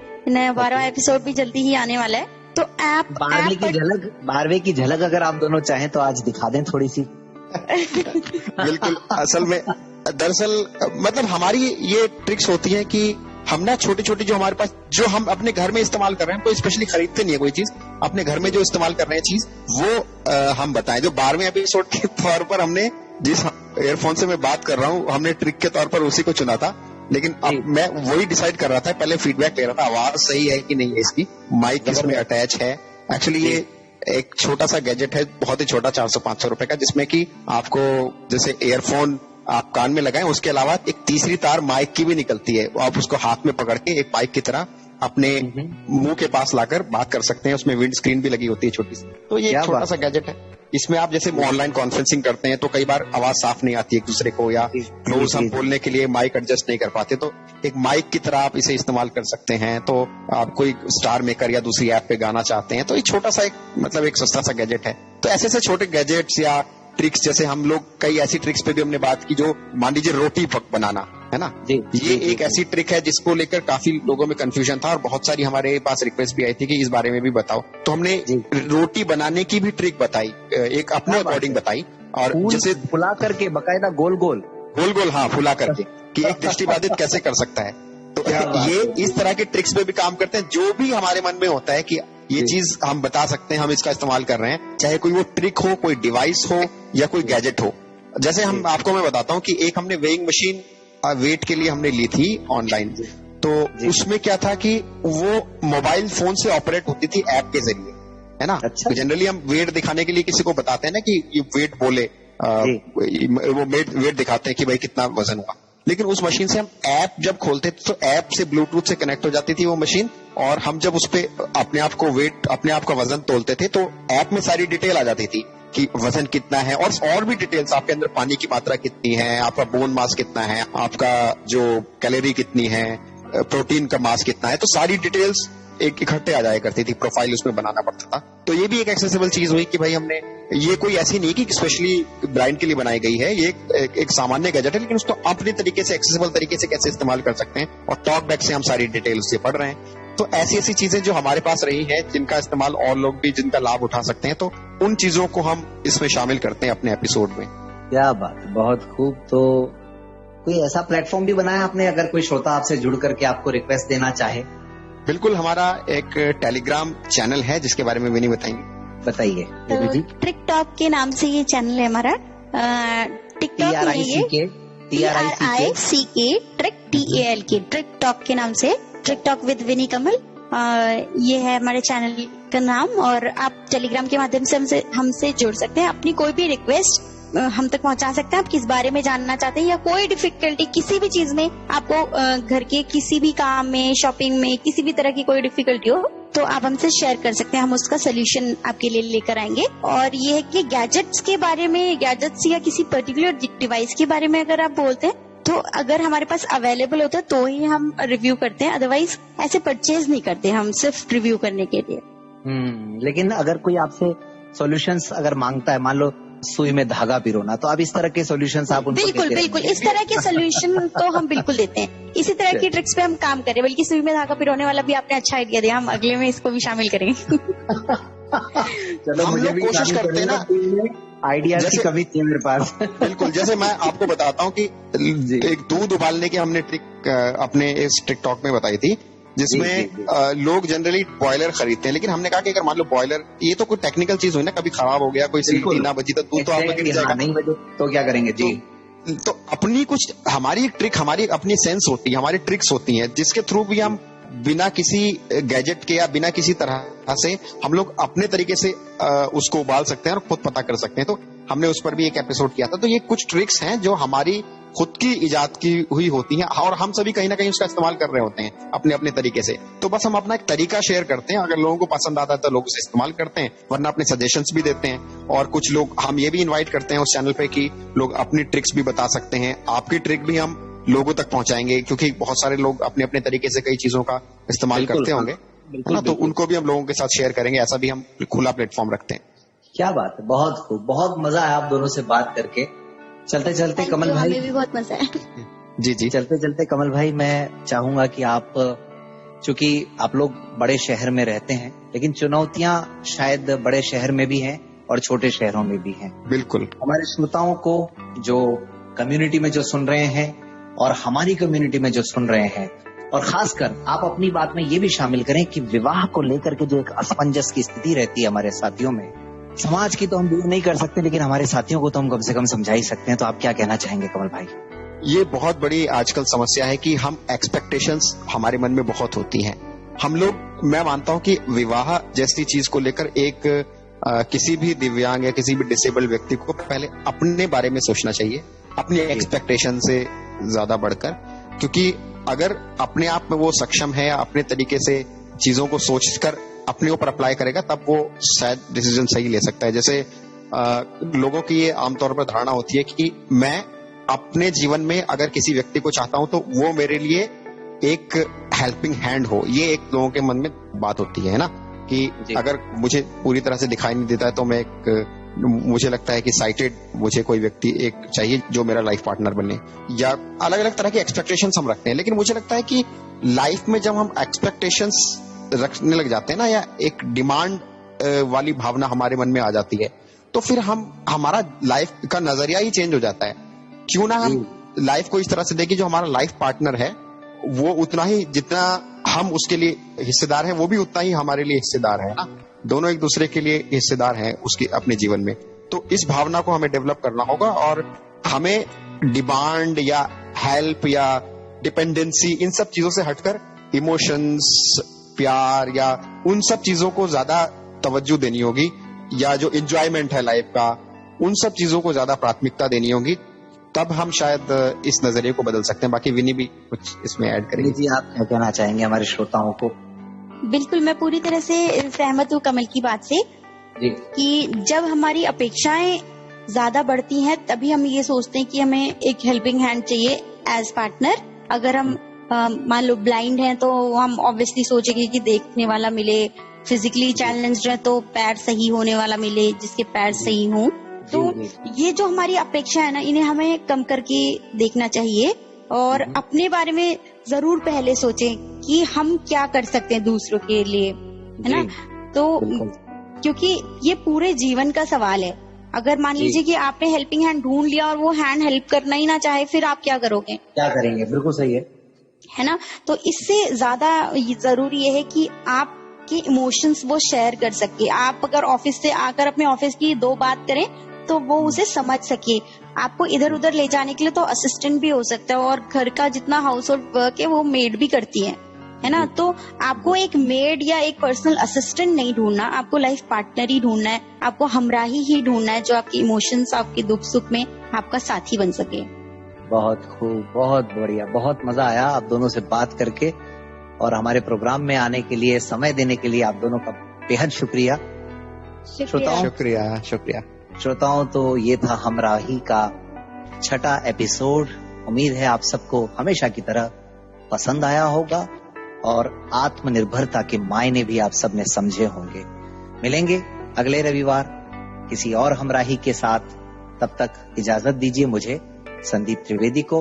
12वां एपिसोड भी जल्दी ही आने वाला है। तो ऐप 12वीं की झलक अगर आप दोनों चाहें तो आज दिखा दें थोड़ी सी। बिल्कुल, असल में दरअसल मतलब हमारी ये ट्रिक्स होती है कि हम ना छोटी छोटी जो हमारे पास जो हम अपने घर में इस्तेमाल कर रहे हैं, कोई स्पेशली खरीदते नहीं है कोई चीज, अपने घर में जो इस्तेमाल कर रहे हैं चीज वो हम बताएं। जो 12वें एपिसोड के तौर पर हमने जिस एयरफोन से मैं बात कर रहा हूँ, हमने ट्रिक के तौर पर उसी को चुना था, लेकिन अब मैं वही डिसाइड कर रहा था, पहले फीडबैक ले रहा था आवाज सही है कि नहीं है इसकी, माइक इसमें अटैच है। एक्चुअली ये एक छोटा सा गैजेट है, बहुत ही छोटा, 400-500 रुपए का, जिसमें कि आपको जैसे एयरफोन आप कान में लगाएं, उसके अलावा एक तीसरी तार माइक की भी निकलती है, आप उसको हाथ में पकड़ के एक माइक की तरह अपने मुंह के पास लाकर बात कर सकते हैं। उसमें विंड स्क्रीन भी लगी होती है छोटी सी। तो ये एक छोटा सा गैजेट है, इसमें आप जैसे ऑनलाइन कॉन्फ्रेंसिंग करते हैं तो कई बार आवाज साफ नहीं आती एक दूसरे को, या क्लोज हम बोलने के लिए माइक एडजस्ट नहीं कर पाते, तो एक माइक की तरह आप इसे इस्तेमाल कर सकते हैं। तो आप कोई स्टार मेकर या दूसरी ऐप पे गाना चाहते हैं तो ये छोटा सा एक सस्ता सा गैजेट है। तो ऐसे छोटे गैजेट्स या ट्रिक्स, जैसे हम लोग कई ऐसी ट्रिक्स पे भी हमने बात की, जो मान लीजिए रोटी बनाना है ना, ये एक ऐसी ट्रिक है जिसको लेकर काफी लोगों में कंफ्यूजन था और बहुत सारी हमारे पास रिक्वेस्ट भी आई थी कि इस बारे में भी बताओ। तो हमने रोटी बनाने की भी ट्रिक बताई, एक अपने अकॉर्डिंग बताई, और जैसे फुला करके बकायदा गोल गोल हाँ फुला करके, कि एक दृष्टिबाधित कैसे कर सकता है। तो ये इस तरह के ट्रिक्स पे भी काम करते हैं। जो भी हमारे मन में होता है कि ये चीज हम बता सकते हैं, हम इसका इस्तेमाल कर रहे हैं, चाहे कोई वो ट्रिक हो, कोई डिवाइस हो या कोई गैजेट हो। जैसे मैं बताता हूँ कि एक हमने वेइंग मशीन वेट के लिए हमने ली थी ऑनलाइन, तो उसमें क्या था कि वो मोबाइल फोन से ऑपरेट होती थी ऐप के जरिए, है ना। अच्छा। जनरली हम वेट दिखाने के लिए किसी को बताते हैं ना कि ये वेट बोले, वो वेट दिखाते हैं कि भाई कितना वजन हुआ, लेकिन उस मशीन से हम ऐप जब खोलते थे तो ऐप से ब्लूटूथ से कनेक्ट हो जाती थी वो मशीन, और हम जब उस पे अपने आप का वजन तोलते थे तो ऐप में सारी डिटेल आ जाती थी कि वजन कितना है, और भी डिटेल्स, आपके अंदर पानी की मात्रा कितनी है, आपका बोन मास कितना है, आपका जो कैलोरी कितनी है, प्रोटीन का मास कितना है, तो सारी डिटेल्स एक इकट्ठे आ जाया करती थी, प्रोफाइल उसमें बनाना पड़ता था। तो ये भी एक एक्सेसिबल चीज हुई कि भाई हमने, ये कोई ऐसी नहीं कि स्पेशली ब्लाइंड के लिए बनाई गई है, ये एक सामान्य गैजेट है, लेकिन उसको अपने तरीके से एक्सेसिबल तरीके से कैसे इस्तेमाल कर सकते हैं, और टॉक बैक से हम सारी डिटेल उससे पढ़ रहे हैं। तो ऐसी चीजें जो हमारे पास रही हैं, जिनका इस्तेमाल और लोग भी जिनका लाभ उठा सकते हैं, तो उन चीजों को हम इसमें शामिल करते हैं अपने एपिसोड में। क्या बात, बहुत खूब। तो कोई ऐसा प्लेटफॉर्म भी बनाया आपने, अगर कोई श्रोता आपसे जुड़ करके आपको रिक्वेस्ट देना चाहे? बिल्कुल, हमारा एक टेलीग्राम चैनल है जिसके बारे में विनी बताएंगे। बताइए। तो ट्रिक टॉक के नाम से ये चैनल है हमारा। टिकटॉक में ये TRICK trick TALK trick talk के नाम से, ट्रिक टॉक विद विनी कमल, ये है हमारे चैनल का नाम। और आप टेलीग्राम के माध्यम से हमसे जुड़ सकते हैं, अपनी कोई भी रिक्वेस्ट हम तक पहुंचा सकते हैं। आप किस बारे में जानना चाहते हैं या कोई डिफिकल्टी किसी भी चीज में, आपको घर के किसी भी काम में, शॉपिंग में, किसी भी तरह की कोई डिफिकल्टी हो तो आप हमसे शेयर कर सकते हैं, हम उसका सोल्यूशन आपके लिए लेकर आएंगे। और ये है कि गैजेट्स के बारे में, गैजेट्स या किसी पर्टिकुलर डिवाइस के बारे में अगर आप बोलते हैं तो अगर हमारे पास अवेलेबल होता है तो ही हम रिव्यू करते हैं, अदरवाइज ऐसे परचेज नहीं करते हम, सिर्फ रिव्यू करने के लिए। लेकिन अगर कोई आपसे सॉल्यूशंस अगर मांगता है, मान लो सुई में धागा पिरोना, तो आप इस तरह के सॉल्यूशंस आप उनको बिल्कुल इस तरह के सॉल्यूशन तो हम बिल्कुल देते हैं। इसी तरह की ट्रिक्स पे हम काम करें, बल्कि सुई में धागा पिरोने वाला भी आपने अच्छा आइडिया दिया, हम अगले में इसको भी शामिल करेंगे। चलो, मुझे भी कोशिश करते हैं ना, आइडिया की कमी थी मेरे पास। बिल्कुल, जैसे मैं आपको बताता हूँ कि एक दूध उबालने की हमने ट्रिक अपने इस ट्रिक टॉक में बताई थी, जिसमें लोग जनरली बॉयलर खरीदते हैं, लेकिन हमने कहा कि अगर मान लो बॉयलर, ये तो कोई टेक्निकल चीज हुई ना, कभी खराब हो गया, कोई सीटी ना बची तो दूध तो आपको गिर जाएगा, नहीं बचे तो क्या करेंगे जी। तो अपनी कुछ हमारी एक ट्रिक, हमारी अपनी सेंस होती है, हमारी ट्रिक्स होती हैं, जिसके थ्रू भी हम बिना किसी गैजेट के या बिना किसी तरह से हम लोग अपने तरीके से उसको उबाल सकते हैं और खुद पता कर सकते हैं। तो हमने उस पर भी एक एपिसोड किया था। तो ये कुछ ट्रिक्स हैं जो हमारी खुद की इजाद की हुई होती हैं और हम सभी कहीं ना कहीं उसका इस्तेमाल कर रहे होते हैं अपने अपने तरीके से। तो बस हम अपना एक तरीका शेयर करते हैं, अगर लोगों को पसंद आता है तो लोग उसे इस्तेमाल करते हैं, वरना अपने सजेशंस भी देते हैं। और कुछ लोग हम ये भी इन्वाइट करते हैं उस चैनल पे कि लोग अपनी ट्रिक्स भी बता सकते हैं, आपकी ट्रिक भी हम लोगों तक पहुंचाएंगे, क्योंकि बहुत सारे लोग अपने अपने तरीके से कई चीजों का इस्तेमाल करते होंगे, तो उनको भी हम लोगों के साथ शेयर करेंगे। ऐसा भी हम खुला प्लेटफॉर्म रखते हैं। क्या बात है, बहुत खूब, बहुत मजा आया आप दोनों से बात करके। चलते चलते कमल भाई, हमें भी बहुत मजा आया। जी, चलते चलते कमल भाई, मैं चाहूंगा कि आप, चूंकि आप लोग बड़े शहर में रहते हैं, लेकिन चुनौतियां शायद बड़े शहर में भी हैं और छोटे शहरों में भी हैं। बिल्कुल, हमारे श्रोताओं को, जो कम्युनिटी में जो सुन रहे हैं और हमारी कम्युनिटी में जो सुन रहे हैं, और खासकर आप अपनी बात में ये भी शामिल करें कि विवाह को लेकर के जो एक असमंजस की स्थिति रहती है हमारे साथियों में, समाज की तो हम दूर नहीं कर सकते, लेकिन हमारे साथियों को तो हम कम से कम समझा ही सकते हैं। तो आप क्या कहना चाहेंगे कमल भाई? ये बहुत बड़ी आजकल समस्या है कि हम एक्सपेक्टेशंस हमारे मन में बहुत होती हैं। हम लोग, मैं मानता हूं कि विवाह जैसी चीज को लेकर एक किसी भी दिव्यांग या किसी भी डिसेबल्ड व्यक्ति को पहले अपने बारे में सोचना चाहिए, अपनी एक्सपेक्टेशन से ज्यादा बढ़कर, क्योंकि अगर अपने आप में वो सक्षम है, अपने तरीके से चीजों को सोचकर अपने ऊपर अप्लाई करेगा, तब वो शायद डिसीजन सही ले सकता है। जैसे लोगों की ये आमतौर पर धारणा होती है कि मैं अपने जीवन में अगर किसी व्यक्ति को चाहता हूं तो वो मेरे लिए एक हेल्पिंग हैंड हो, ये एक लोगों के मन में बात होती है ना, कि अगर मुझे पूरी तरह से दिखाई नहीं देता है तो मैं मुझे लगता है कि साइटेड मुझे कोई व्यक्ति एक चाहिए जो मेरा लाइफ पार्टनर बने, या अलग अलग तरह की एक्सपेक्टेशंस हम रखते हैं। लेकिन मुझे लगता है कि लाइफ में जब हम एक्सपेक्टेशंस रखने लग जाते हैं ना, या एक डिमांड वाली भावना हमारे मन में आ जाती है, तो फिर हमारा लाइफ का नजरिया ही चेंज हो जाता है। क्यों ना हम लाइफ को इस तरह से देखें, जो हमारा लाइफ पार्टनर है वो उतना ही, जितना हम उसके लिए हिस्सेदार हैं, वो भी उतना ही हमारे लिए हिस्सेदार है ना, दोनों एक दूसरे के लिए हिस्सेदार हैं उसके अपने जीवन में। तो इस भावना को हमें डेवलप करना होगा, और हमें डिमांड या हेल्प या डिपेंडेंसी, इन सब चीजों से हटकर इमोशंस, प्यार या उन सब चीजों को ज्यादा तवज्जो देनी होगी, या जो एंजॉयमेंट है लाइफ का, उन सब चीजों को ज्यादा प्राथमिकता देनी होगी। तब हम शायद इस नजरिए को बदल सकते हैं। बाकी विनी भी कुछ इसमें ऐड करेंगे। जी, आप क्या कहना चाहेंगे हमारे श्रोताओं को? बिल्कुल, मैं पूरी तरह से सहमत हूँ कमल की बात से जी, कि जब हमारी अपेक्षाएं ज्यादा बढ़ती हैं तभी हम ये सोचते हैं कि हमें एक हेल्पिंग हैंड चाहिए एज पार्टनर। अगर हम मान लो ब्लाइंड हैं तो हम ऑब्वियसली सोचेंगे कि देखने वाला मिले, फिजिकली चैलेंज्ड है तो पैर सही होने वाला मिले, जिसके पैर सही हों। तो ये जो हमारी अपेक्षा है ना, इन्हें हमें कम करके देखना चाहिए और अपने बारे में जरूर पहले सोचें कि हम क्या कर सकते हैं दूसरों के लिए, है ना। तो क्योंकि ये पूरे जीवन का सवाल है। अगर मान लीजिए कि आपने हेल्पिंग हैंड ढूंढ लिया और वो हैंड हेल्प करना ही ना चाहे, फिर आप क्या करोगे? क्या करेंगे? बिल्कुल सही है ना। तो इससे ज्यादा जरूरी ये है कि आपके इमोशंस वो शेयर कर सके। आप अगर ऑफिस से आकर अपने ऑफिस की दो बात करें तो वो उसे समझ सके। आपको इधर उधर ले जाने के लिए तो असिस्टेंट भी हो सकता है, और घर का जितना हाउस होल्ड वर्क है वो मेड भी करती है ना। तो आपको एक मेड या एक पर्सनल असिस्टेंट नहीं ढूंढना, आपको लाइफ पार्टनर ही ढूंढना है, आपको हमराही ही ढूंढना है जो आपके इमोशंस, आपके दुख सुख में आपका साथी बन सके। बहुत खूब, बहुत बढ़िया, बहुत मजा आया आप दोनों से बात करके, और हमारे प्रोग्राम में आने के लिए, समय देने के लिए आप दोनों का बेहद शुक्रिया। शुक्रिया। श्रोताओं, तो ये था हमराही का 6वां एपिसोड। उम्मीद है आप सबको हमेशा की तरह पसंद आया होगा और आत्मनिर्भरता के मायने भी आप सबने समझे होंगे। मिलेंगे अगले रविवार किसी और हमराही के साथ। तब तक इजाजत दीजिए मुझे, संदीप त्रिवेदी को,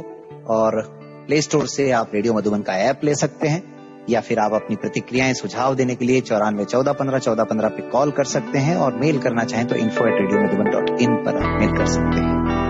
और प्ले स्टोर से आप रेडियो मधुबन का ऐप ले सकते हैं, या फिर आप अपनी प्रतिक्रियाएं, सुझाव देने के लिए 941415 पे कॉल कर सकते हैं, और मेल करना चाहें तो info@radiomadhuban.in पर आप मेल कर सकते हैं।